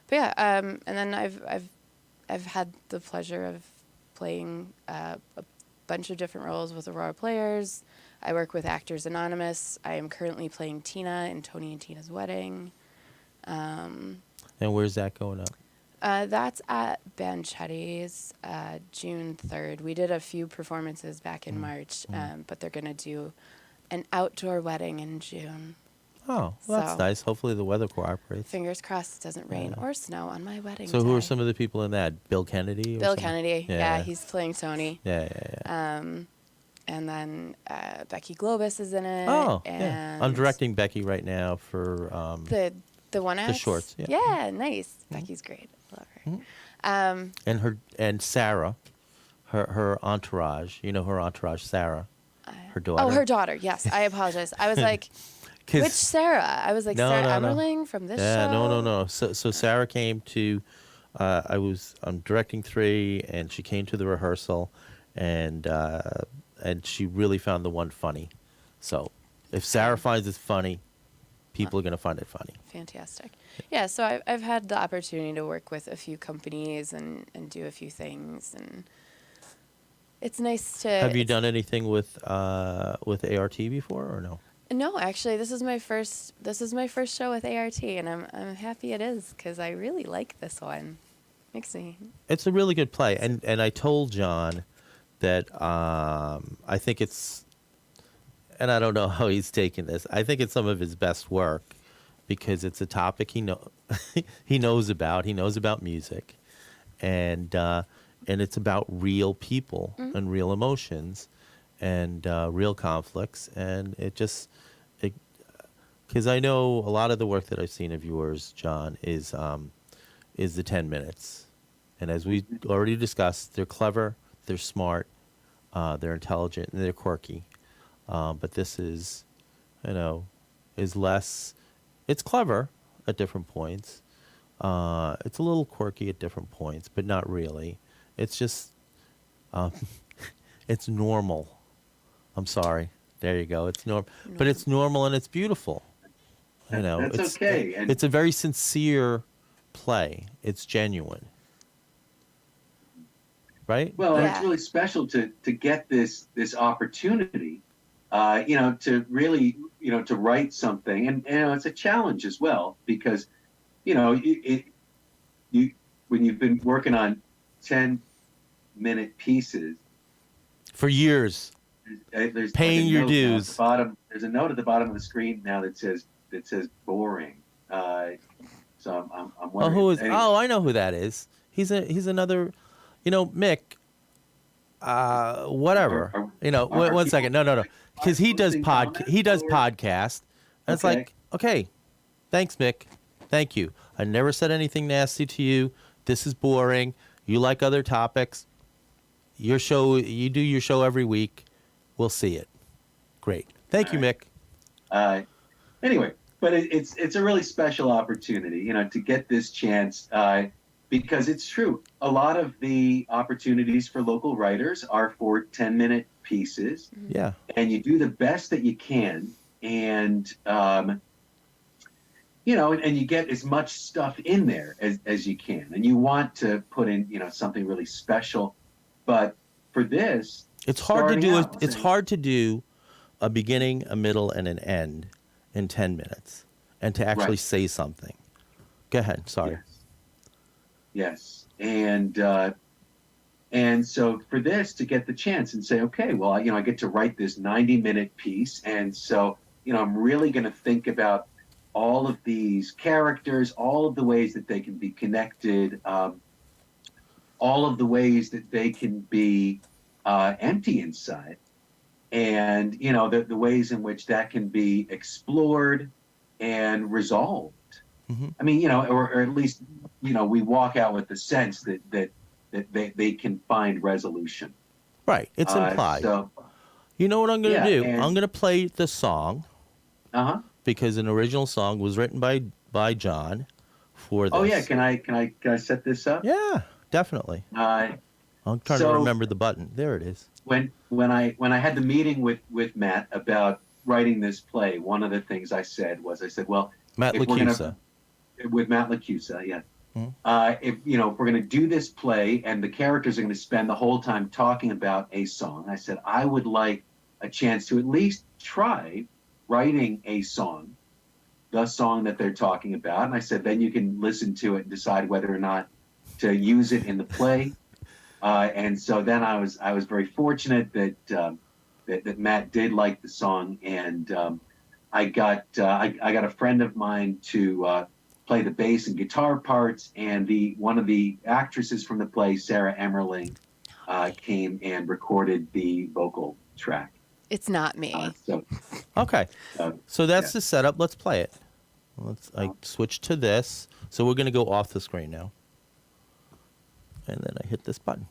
Speaker 3: But yeah, and then I've had the pleasure of playing a bunch of different roles with Aurora Players. I work with Actors Anonymous. I am currently playing Tina in Tony and Tina's Wedding.
Speaker 2: And where's that going up?
Speaker 3: That's at Banchetti's June 3rd. We did a few performances back in March, but they're going to do an outdoor wedding in June.
Speaker 2: Oh, well, that's
Speaker 3: So-
Speaker 2: nice. Hopefully the weather cooperates.
Speaker 3: Fingers crossed it doesn't rain
Speaker 2: Yeah.
Speaker 3: or snow on my wedding
Speaker 2: So who
Speaker 3: day.
Speaker 2: are some of the people in that? Bill Kennedy? Or
Speaker 3: Bill
Speaker 2: something?
Speaker 3: Kennedy. Yeah, he's playing Tony.
Speaker 2: Yeah.
Speaker 3: And then Becky Globus is in it.
Speaker 2: Oh,
Speaker 3: and
Speaker 2: yeah. I'm directing Becky right now for
Speaker 3: the one act.
Speaker 2: shorts, yeah.
Speaker 3: Yeah, nice. Becky's great. I love her.
Speaker 2: and Sarah, her entourage. You know her entourage, Sarah, her daughter.
Speaker 3: Oh, her daughter. Yes, I apologize. I was like,
Speaker 2: 'Cause-
Speaker 3: which Sarah? I was like,
Speaker 2: No,
Speaker 3: Sarah
Speaker 2: no, no.
Speaker 3: Emmerling from this
Speaker 2: Yeah,
Speaker 3: show.
Speaker 2: no. So Sarah came to, I'm directing 3, and she came to the rehearsal, and she really found the one funny. So if Sarah finds it funny, people are gonna find it funny.
Speaker 3: Fantastic. Yeah, so I've had the opportunity to work with a few companies and do a few things, and it's nice to.
Speaker 2: Have you
Speaker 3: it's-
Speaker 2: done anything with ART before or no?
Speaker 3: No, actually, this is my first show with ART, and I'm happy it is because I really like this one. Makes me.
Speaker 2: It's a really good play, and I told John that I think it's, and I don't know how he's taking this. I think it's some of his best work because it's a topic he knows about. He knows about music, and it's about real people and real emotions and real conflicts, and because I know a lot of the work that I've seen of yours, John, is the 10 minutes. And as we already discussed, they're clever, they're smart, they're intelligent, and they're quirky. But this is less, it's clever at different points. It's a little quirky at different points, but not really. It's just It's normal. I'm sorry. There you go. It's normal, but it's normal and it's beautiful. You know,
Speaker 4: That's
Speaker 2: it's
Speaker 4: okay. And
Speaker 2: it's a very sincere play. It's genuine, right?
Speaker 4: well, and it's
Speaker 3: Yeah.
Speaker 4: really special to get this opportunity, to really, to write something, and it's a challenge as well because, you when you've been working on 10-minute pieces,
Speaker 2: For years,
Speaker 4: there's
Speaker 2: paying
Speaker 4: like a
Speaker 2: your
Speaker 4: note now at the
Speaker 2: dues.
Speaker 4: bottom. There's a note at the bottom of the screen now that says boring. So I'm
Speaker 2: Oh,
Speaker 4: wondering.
Speaker 2: who is?
Speaker 4: Anyway,
Speaker 2: Oh, I know who that is. He's another. Mick. Whatever. One second. No. Because he does
Speaker 4: posting comments
Speaker 2: He does
Speaker 4: or-
Speaker 2: podcast. And it's
Speaker 4: Okay.
Speaker 2: like, okay, thanks, Mick. Thank you. I never said anything nasty to you. This is boring. You like other topics. Your show. You do your show every week. We'll see it. Great. Thank you,
Speaker 4: All
Speaker 2: Mick.
Speaker 4: Anyway, but it's a really special opportunity, to get this chance, because it's true. A lot of the opportunities for local writers are for 10-minute pieces,
Speaker 2: Yeah.
Speaker 4: and you do the best that you can, and and you get as much stuff in there as you can, and you want to put in, something really special, but for this,
Speaker 2: It's hard to
Speaker 4: starting
Speaker 2: do.
Speaker 4: out
Speaker 2: It's
Speaker 4: saying-
Speaker 2: hard to do a beginning, a middle, and an end in 10 minutes, and to actually
Speaker 4: Right.
Speaker 2: say something. Go ahead. Sorry.
Speaker 4: Yes. And so for this to get the chance and say, okay, well, I get to write this 90-minute piece, and so I'm really going to think about all of these characters, all of the ways that they can be connected, all of the ways that they can be empty inside, and the ways in which that can be explored and resolved.
Speaker 2: Mhm.
Speaker 4: I mean, or at least, we walk out with the sense that they can find resolution.
Speaker 2: Right. It's implied.
Speaker 4: So,
Speaker 2: You know what I'm going to
Speaker 4: yeah,
Speaker 2: do?
Speaker 4: and-
Speaker 2: I'm going to play the song because an original song was written by John for this.
Speaker 4: Oh yeah, can I set this up?
Speaker 2: Yeah, definitely. I'm trying to
Speaker 4: So-
Speaker 2: remember the button. There it is.
Speaker 4: When I had the meeting with Matt about writing this play, one of the things I said, well,
Speaker 2: Matt
Speaker 4: if we're gonna-
Speaker 2: Lacusa.
Speaker 4: with Matt Lacusa, yeah.
Speaker 2: Mhm.
Speaker 4: If we're going to do this play and the characters are going to spend the whole time talking about a song, I said I would like a chance to at least try writing a song, the song that they're talking about. And I said then you can listen to it and decide whether or not to use it in the play. And so then I was very fortunate that Matt did like the song, and I got a friend of mine to play the bass and guitar parts, and one of the actresses from the play, Sarah Emmerling, came and recorded the vocal track.
Speaker 3: It's not me.
Speaker 2: Okay. So that's
Speaker 4: yeah.
Speaker 2: the setup. Let's play it. I switch to this. So we're going to go off the screen now. And then I hit this button.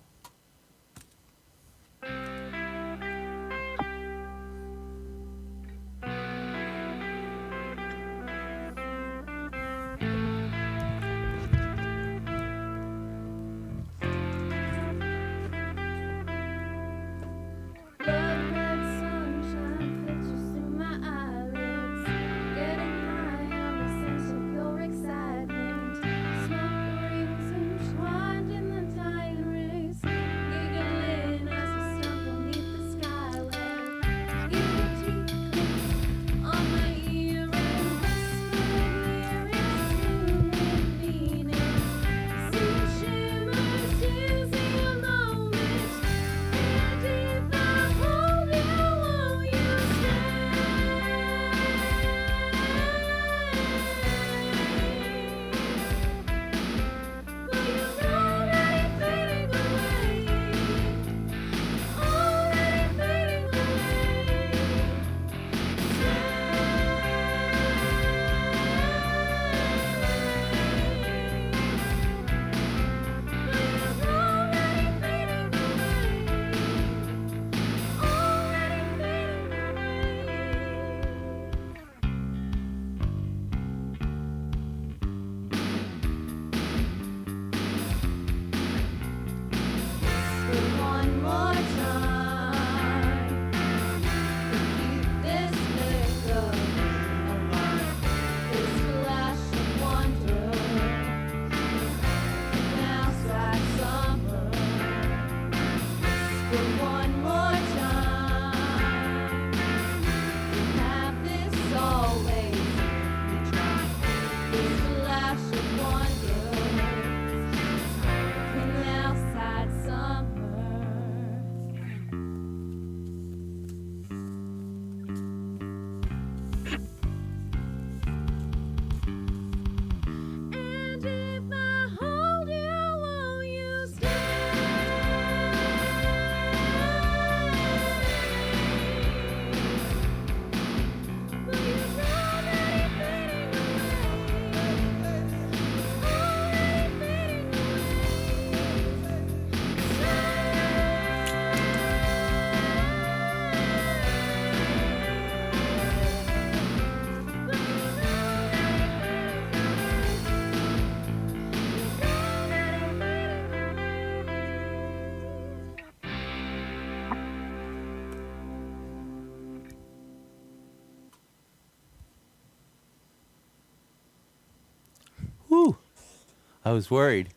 Speaker 2: I was worried.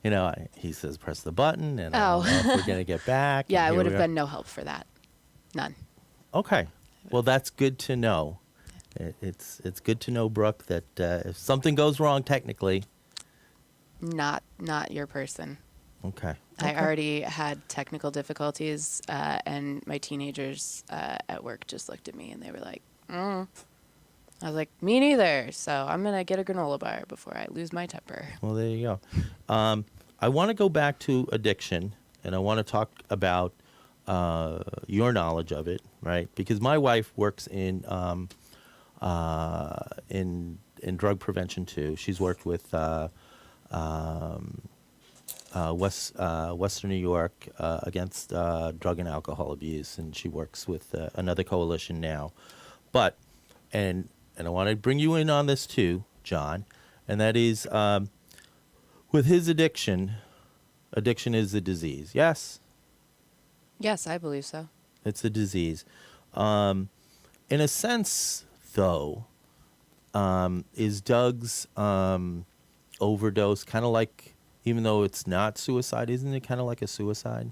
Speaker 2: You know, he says press the button, and I don't know if we're gonna get back.
Speaker 3: Yeah,
Speaker 2: and
Speaker 3: it
Speaker 2: here
Speaker 3: would
Speaker 2: we
Speaker 3: have
Speaker 2: are.
Speaker 3: been no help for that. None.
Speaker 2: Okay. Well, that's good to know. It's good to know, Brooke, that if something goes wrong technically.
Speaker 3: Not your person.
Speaker 2: Okay.
Speaker 3: I already had technical difficulties, and my teenagers at work just looked at me and they were like, I was like, me neither. So I'm going to get a granola bar before I lose my temper.
Speaker 2: Well, there you go. I want to go back to addiction, and I want to talk about your knowledge of it, right? Because my wife works in drug prevention too. She's worked with Western New York against drug and alcohol abuse, and she works with another coalition now. But and I want to bring you in on this too, John, and that is with his addiction. Addiction is a disease. Yes,
Speaker 3: Yes, I believe so.
Speaker 2: it's a disease. In a sense, though, is Doug's overdose kind of like, even though it's not suicide, isn't it kind of like a suicide?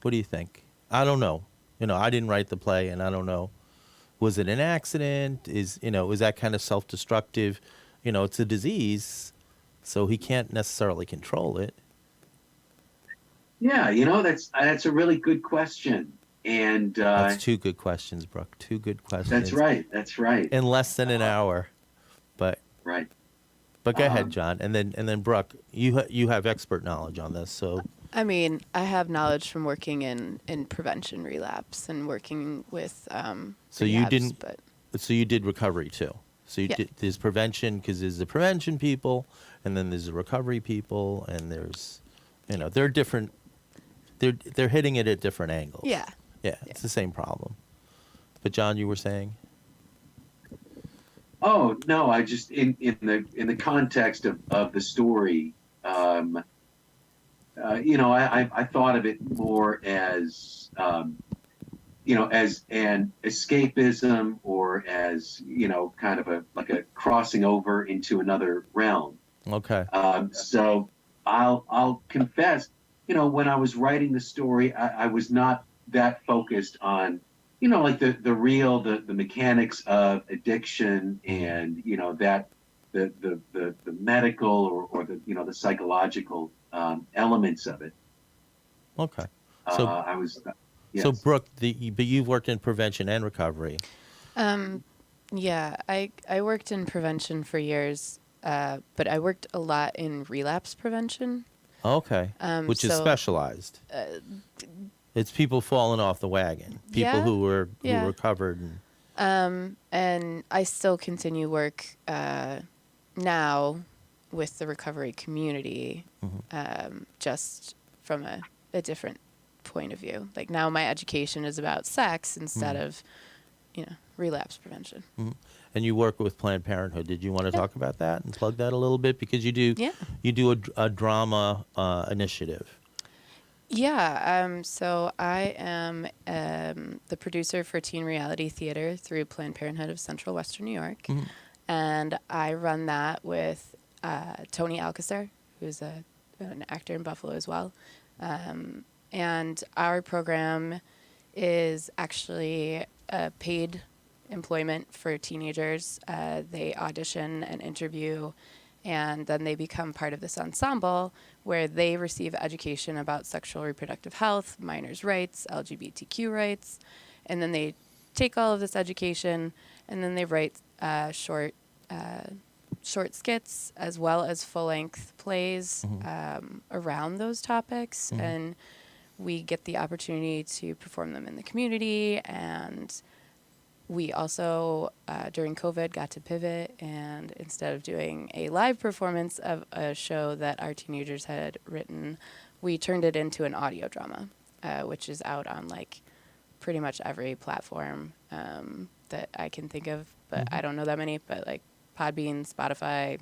Speaker 2: What do you think? I don't know. You know, I didn't write the play, and I don't know. Was it an accident? Is that kind of self-destructive? You know, it's a disease, so he can't necessarily control it.
Speaker 4: Yeah, that's a really good question, and
Speaker 2: That's two good questions, Brooke. Two good questions.
Speaker 4: that's right. That's right.
Speaker 2: In less than an hour, but
Speaker 4: Right.
Speaker 2: go ahead, John, and then Brooke, you have expert knowledge on this, so.
Speaker 3: I mean, I have knowledge from working in prevention relapse and working with
Speaker 2: So you
Speaker 3: rehabs,
Speaker 2: didn't-
Speaker 3: but
Speaker 2: So you did recovery too. So
Speaker 3: Yeah.
Speaker 2: there's prevention, because there's the prevention people, and then there's the recovery people, and there's, they're different. They're hitting it at different angles.
Speaker 3: yeah.
Speaker 2: Yeah, it's the same problem. But John, you were saying?
Speaker 4: Oh no, I just in the context of the story, I thought of it more as as an escapism, or as kind of a crossing over into another realm.
Speaker 2: Okay.
Speaker 4: So I'll confess, when I was writing the story, I was not that focused on the real the mechanics of addiction, and that the medical or the psychological elements of it.
Speaker 2: Okay. So
Speaker 4: I was yes.
Speaker 2: So Brooke, but you've worked in prevention and recovery.
Speaker 3: Yeah, I worked in prevention for years, but I worked a lot in relapse prevention.
Speaker 2: Okay. Which is
Speaker 3: so,
Speaker 2: specialized. It's people falling off the wagon. People
Speaker 3: Yeah,
Speaker 2: who were
Speaker 3: yeah.
Speaker 2: recovered.
Speaker 3: And I still continue work now with the recovery community, just from a different point of view. Like now my education is about sex instead of, relapse prevention.
Speaker 2: And you work with Planned Parenthood. Did you want to talk about that and plug that a little bit? Because you do a drama initiative.
Speaker 3: Yeah, so I am the producer for teen reality theater through Planned Parenthood of Central Western New York. And I run that with Tony Alcacer, who's an actor in Buffalo as well. And our program is actually paid employment for teenagers. They audition and interview, and then they become part of this ensemble where they receive education about sexual reproductive health, minors' rights, LGBTQ rights, and then they take all of this education and then they write short skits as well as full-length plays around those topics, and we get the opportunity to perform them in the community. And we also, during COVID, got to pivot, and instead of doing a live performance of a show that our teenagers had written, we turned it into an audio drama, which is out on pretty much every platform that I can think of, but I don't know that many, but Podbean, Spotify,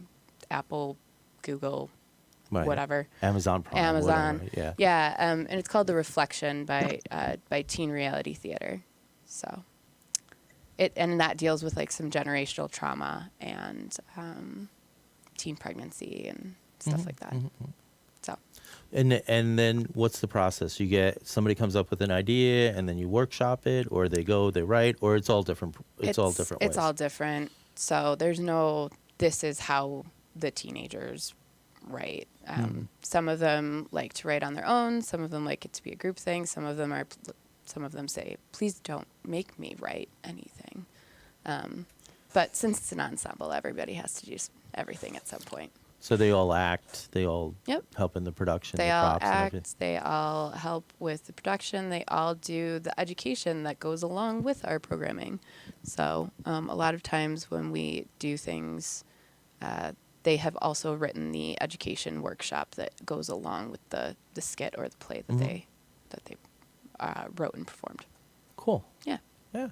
Speaker 3: Apple, Google, whatever.
Speaker 2: Amazon Prime.
Speaker 3: Amazon.
Speaker 2: Whatever, yeah.
Speaker 3: Yeah, and it's called The Reflection by Teen Reality Theater. So. and that deals with like some generational trauma and teen pregnancy and stuff like that. So.
Speaker 2: And then what's the process? You get somebody comes up with an idea, and then you workshop it, or they write, or it's all different. It's all different ways.
Speaker 3: It's all different. So there's no. This is how the teenagers write. Some of them like to write on their own. Some of them like it to be a group thing. Some of them say, "Please don't make me write anything." But since it's an ensemble, everybody has to do everything at some point.
Speaker 2: So they all act. They all
Speaker 3: Yep.
Speaker 2: help in the production.
Speaker 3: They
Speaker 2: the
Speaker 3: all
Speaker 2: props and everything.
Speaker 3: act. They all help with the production. They all do the education that goes along with our programming. So a lot of times when we do things, they have also written the education workshop that goes along with the skit or the play that they wrote and performed.
Speaker 2: Cool.
Speaker 3: Yeah.
Speaker 2: Yeah.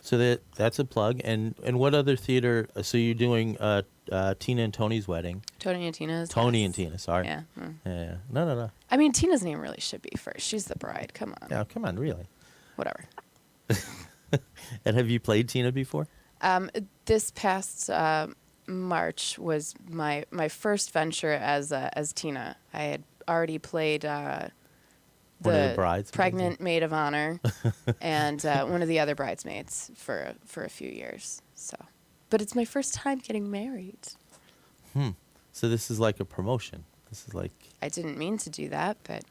Speaker 2: So that's a plug. And what other theater? So you're doing Tina and Tony's wedding.
Speaker 3: Tony and Tina's.
Speaker 2: Tony
Speaker 3: yes.
Speaker 2: and Tina. Sorry.
Speaker 3: Yeah.
Speaker 2: Yeah. No.
Speaker 3: I mean, Tina's name really should be first. She's the bride. Come on.
Speaker 2: Yeah. Come on, really.
Speaker 3: Whatever.
Speaker 2: And have you played Tina before?
Speaker 3: This past March was my first venture as Tina. I had already played
Speaker 2: One of the bridesmaids?
Speaker 3: pregnant maid of honor and one of the other bridesmaids for a few years. So, but it's my first time getting married.
Speaker 2: So this is like a promotion. This is like
Speaker 3: I didn't mean to do that, but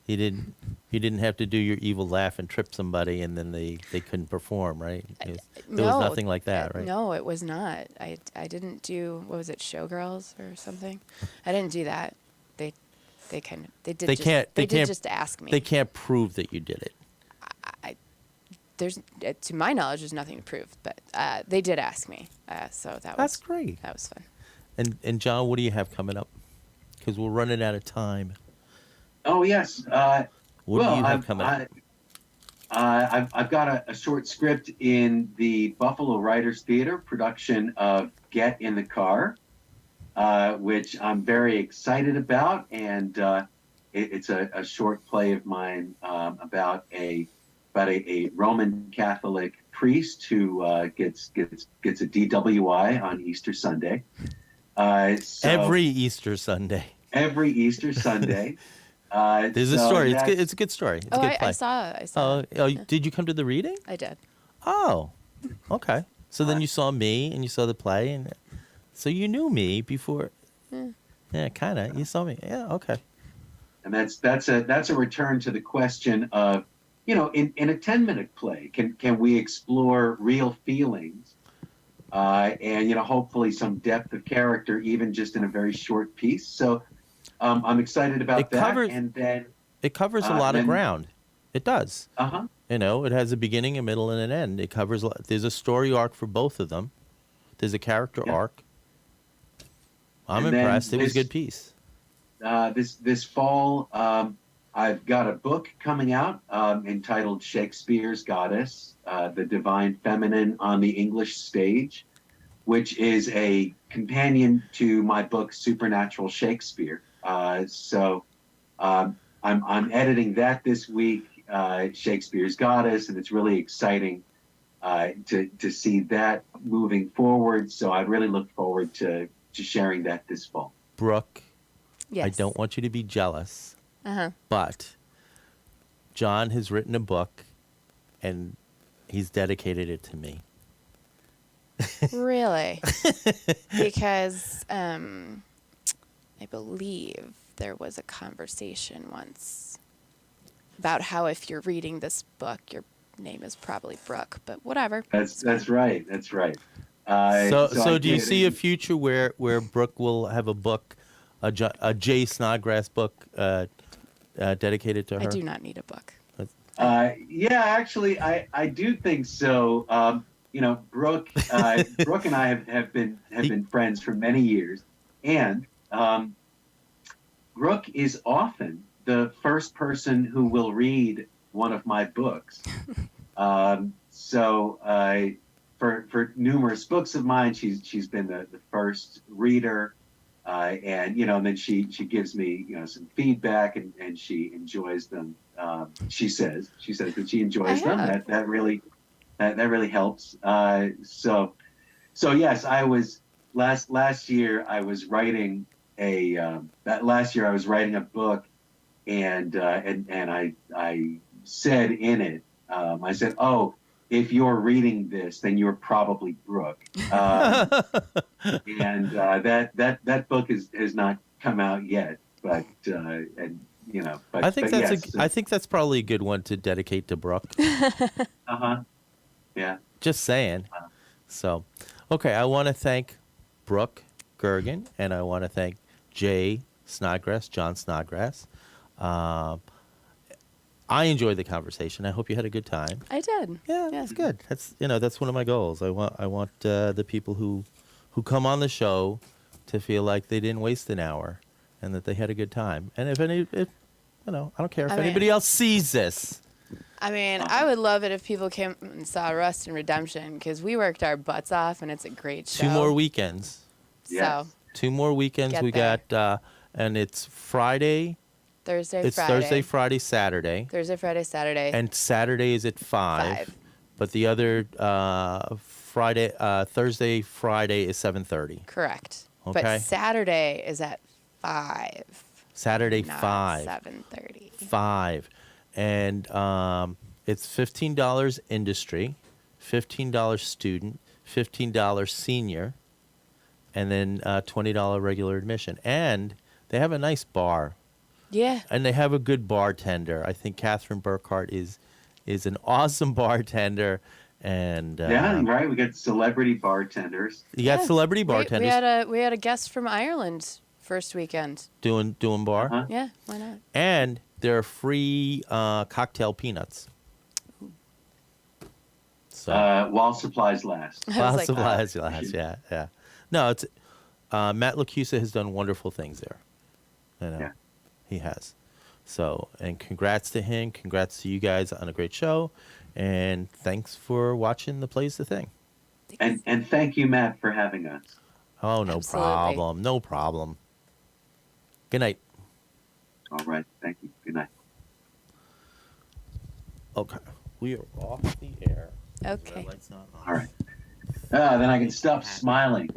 Speaker 2: you didn't have to do your evil laugh and trip somebody, and then they couldn't perform, right? There was nothing like that, right?
Speaker 3: No, it was not. I didn't do, what was it, Showgirls or something? I didn't do that. They did just ask me.
Speaker 2: They can't prove that you did it.
Speaker 3: There's, to my knowledge, there's nothing to prove, but they did ask me. So
Speaker 2: That's great.
Speaker 3: That was fun.
Speaker 2: And John, what do you have coming up? Because we're running out of time.
Speaker 4: Oh yes.
Speaker 2: What do you have coming up?
Speaker 4: I've got a short script in the Buffalo Writers Theater production of Get in the Car, which I'm very excited about, and it's a short play of mine about a Roman Catholic priest who gets a DWI on Easter Sunday.
Speaker 2: Every Easter Sunday.
Speaker 4: Every Easter Sunday.
Speaker 2: There's a story. It's a good story. It's a good play.
Speaker 3: I saw.
Speaker 2: Did you come to the reading?
Speaker 3: I did.
Speaker 2: Oh, okay. So then you saw me and you saw the play, and so you knew me before. Yeah, kind of. You saw me. Yeah, okay.
Speaker 4: And that's a return to the question of, in a 10-minute play, can we explore real feelings, and hopefully some depth of character, even just in a very short piece. So. I'm excited about that. And then
Speaker 2: it covers a lot of ground. It does.
Speaker 4: Uh-huh.
Speaker 2: It has a beginning, a middle, and an end. It covers. There's a story arc for both of them. There's a character arc. I'm impressed. It was a good piece.
Speaker 4: This fall, I've got a book coming out entitled Shakespeare's Goddess, the Divine Feminine on the English Stage, which is a companion to my book Supernatural Shakespeare. So I'm editing that this week, Shakespeare's Goddess, and it's really exciting to see that moving forward. So I really look forward to sharing that this fall.
Speaker 2: Brooke,
Speaker 3: yes.
Speaker 2: I don't want you to be jealous,
Speaker 3: Uh-huh.
Speaker 2: but John has written a book, and he's dedicated it to me.
Speaker 3: Really? Because I believe there was a conversation once about how if you're reading this book, your name is probably Brooke, but whatever.
Speaker 4: That's right. That's right.
Speaker 2: So do you see a future where Brooke will have a book, a J. Snodgrass book dedicated to her?
Speaker 3: I do not need a book.
Speaker 4: Yeah, actually, I do think so. Brooke and I have been friends for many years, and Brooke is often the first person who will read one of my books. So for numerous books of mine, she's been the first reader, and then she gives me some feedback, and she enjoys them. She says that she enjoys them. That really helps. So yes, I was last year I was writing that last year I was writing a book, and I said in it, I said, oh, if you're reading this, then you're probably Brooke. And that book has not come out yet, but and
Speaker 2: I think
Speaker 4: but
Speaker 2: that's
Speaker 4: yes.
Speaker 2: I think that's probably a good one to dedicate to Brooke.
Speaker 4: Uh-huh. Yeah.
Speaker 2: Just saying. So, okay, I want to thank Brooke Goergen, and I want to thank Jay Snodgrass, John Snodgrass. I enjoyed the conversation. I hope you had a good time.
Speaker 3: I did.
Speaker 2: Yeah, that's good. That's one of my goals. I want the people who come on the show to feel like they didn't waste an hour and that they had a good time. And if I don't care if
Speaker 3: I mean-
Speaker 2: anybody else sees this.
Speaker 3: I mean, I would love it if people came and saw Rust and Redemption because we worked our butts off and it's a great show.
Speaker 2: 2 more weekends.
Speaker 4: Yes.
Speaker 3: So
Speaker 2: 2 more weekends.
Speaker 3: Get
Speaker 2: We
Speaker 3: there.
Speaker 2: got and it's Friday.
Speaker 3: Thursday,
Speaker 2: It's
Speaker 3: Friday.
Speaker 2: Thursday, Friday, Saturday.
Speaker 3: Thursday, Friday, Saturday.
Speaker 2: And Saturday is at 5.
Speaker 3: 5.
Speaker 2: But the other Thursday, Friday is 7:30.
Speaker 3: Correct.
Speaker 2: Okay.
Speaker 3: But Saturday is at 5.
Speaker 2: Saturday,
Speaker 3: Not
Speaker 2: 5.
Speaker 3: 7:30.
Speaker 2: 5. And it's $15 industry, $15 student, $15 senior, and then $20 regular admission. And they have a nice bar.
Speaker 3: Yeah.
Speaker 2: And they have a good bartender. I think Catherine Burkhart is an awesome bartender. And
Speaker 4: Yeah, right. We got celebrity bartenders.
Speaker 2: you got
Speaker 3: Yeah.
Speaker 2: celebrity bartenders
Speaker 3: We had a guest from Ireland first weekend.
Speaker 2: doing bar.
Speaker 4: Uh-huh.
Speaker 3: Yeah, why not?
Speaker 2: And there are free cocktail peanuts. So
Speaker 4: While supplies last.
Speaker 3: I was
Speaker 2: lots
Speaker 3: like,
Speaker 2: of lies, yeah. No, it's Matt Lacusa has done wonderful things there.
Speaker 4: Yeah.
Speaker 2: He has. So, and congrats to him. Congrats to you guys on a great show. And thanks for watching the Plays the Thing.
Speaker 4: And thank you, Matt, for having us.
Speaker 2: Oh, no
Speaker 3: Absolutely.
Speaker 2: problem. No problem. Good night.
Speaker 4: All right. Thank you. Good night.
Speaker 2: Okay. We are off the air.
Speaker 3: Okay.
Speaker 2: Red light's not on.
Speaker 4: All right. Then I can stop smiling.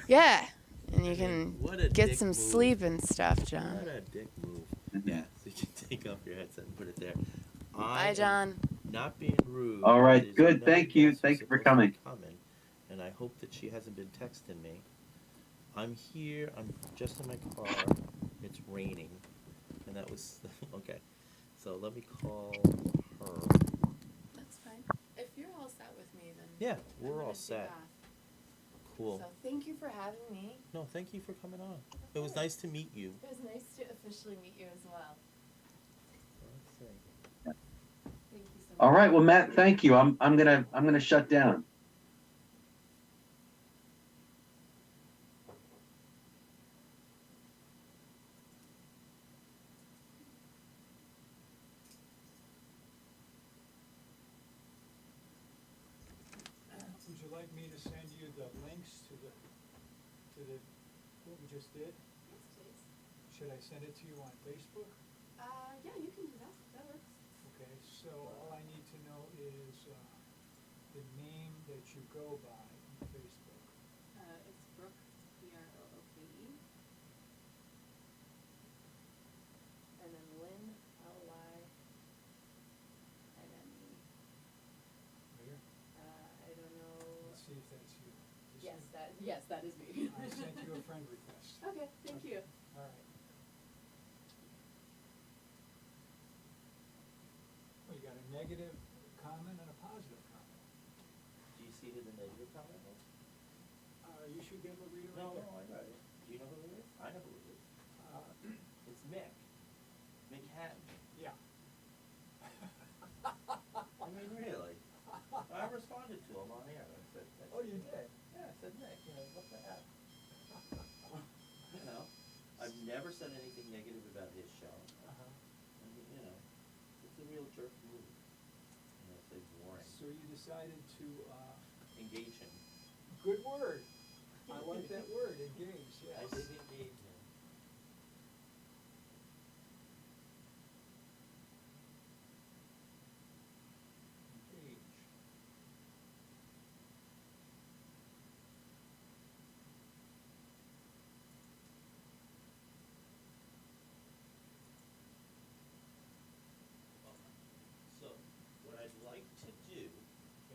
Speaker 3: Yeah. And you can
Speaker 2: What a
Speaker 3: get
Speaker 2: dick
Speaker 3: some
Speaker 2: move.
Speaker 3: sleep and stuff, John.
Speaker 2: What a dick move.
Speaker 4: Mhm.
Speaker 2: Yeah, so you can take off your headset and put it there.
Speaker 3: Bye, John.
Speaker 2: Not being rude.
Speaker 4: All right,
Speaker 2: There's
Speaker 4: good.
Speaker 2: another
Speaker 4: Thank you.
Speaker 2: guest
Speaker 4: Thank
Speaker 2: who's
Speaker 4: you for
Speaker 2: supposed to be
Speaker 4: coming.
Speaker 2: And I hope that she hasn't been texting me. I'm here. I'm just in my car. It's raining. And that was... Okay. So let me call her.
Speaker 3: That's fine. If you're all set with me, then
Speaker 2: Yeah,
Speaker 3: I'm
Speaker 2: we're
Speaker 3: gonna
Speaker 2: all
Speaker 3: take
Speaker 2: set.
Speaker 3: off.
Speaker 2: Cool.
Speaker 3: So thank you for having me.
Speaker 2: No, thank you for coming on. It was nice to meet you.
Speaker 3: It was nice to officially meet you as well.
Speaker 2: Let's see.
Speaker 3: Thank you so much.
Speaker 4: All right. Well, Matt, thank you. I'm gonna shut down.
Speaker 1: Would you like me to send you the links to the what we just did?
Speaker 3: Yes, please.
Speaker 1: Should I send it to you on Facebook?
Speaker 3: Yeah, you can do that. That works.
Speaker 1: Okay, so all I need to know is the name that you go by on Facebook.
Speaker 3: It's Brooke, Brooke. And then Lynn, Lynne.
Speaker 1: Where?
Speaker 3: I don't know.
Speaker 1: Let's see if that's you. Just
Speaker 3: That is me.
Speaker 1: I sent you a friend request.
Speaker 3: Okay, thank you.
Speaker 1: All right. Well, you got a negative comment and a positive comment.
Speaker 2: Do you see who the negative comment was?
Speaker 1: You should be able to read it right
Speaker 2: No,
Speaker 1: there.
Speaker 2: I read it. Do you know who it is? I know who it is. It's Mick. Mick Hatton.
Speaker 1: Yeah.
Speaker 2: I mean, really. I responded to him on air. I said,
Speaker 1: Oh, you did?
Speaker 2: Yeah, I said, Mick, what the heck? I've never said anything negative about his show.
Speaker 1: Uh-huh.
Speaker 2: I mean, it's a real jerk move. Say boring.
Speaker 1: So you decided to,
Speaker 2: Engage him.
Speaker 1: good word. I like that word, engage, yes.
Speaker 2: I did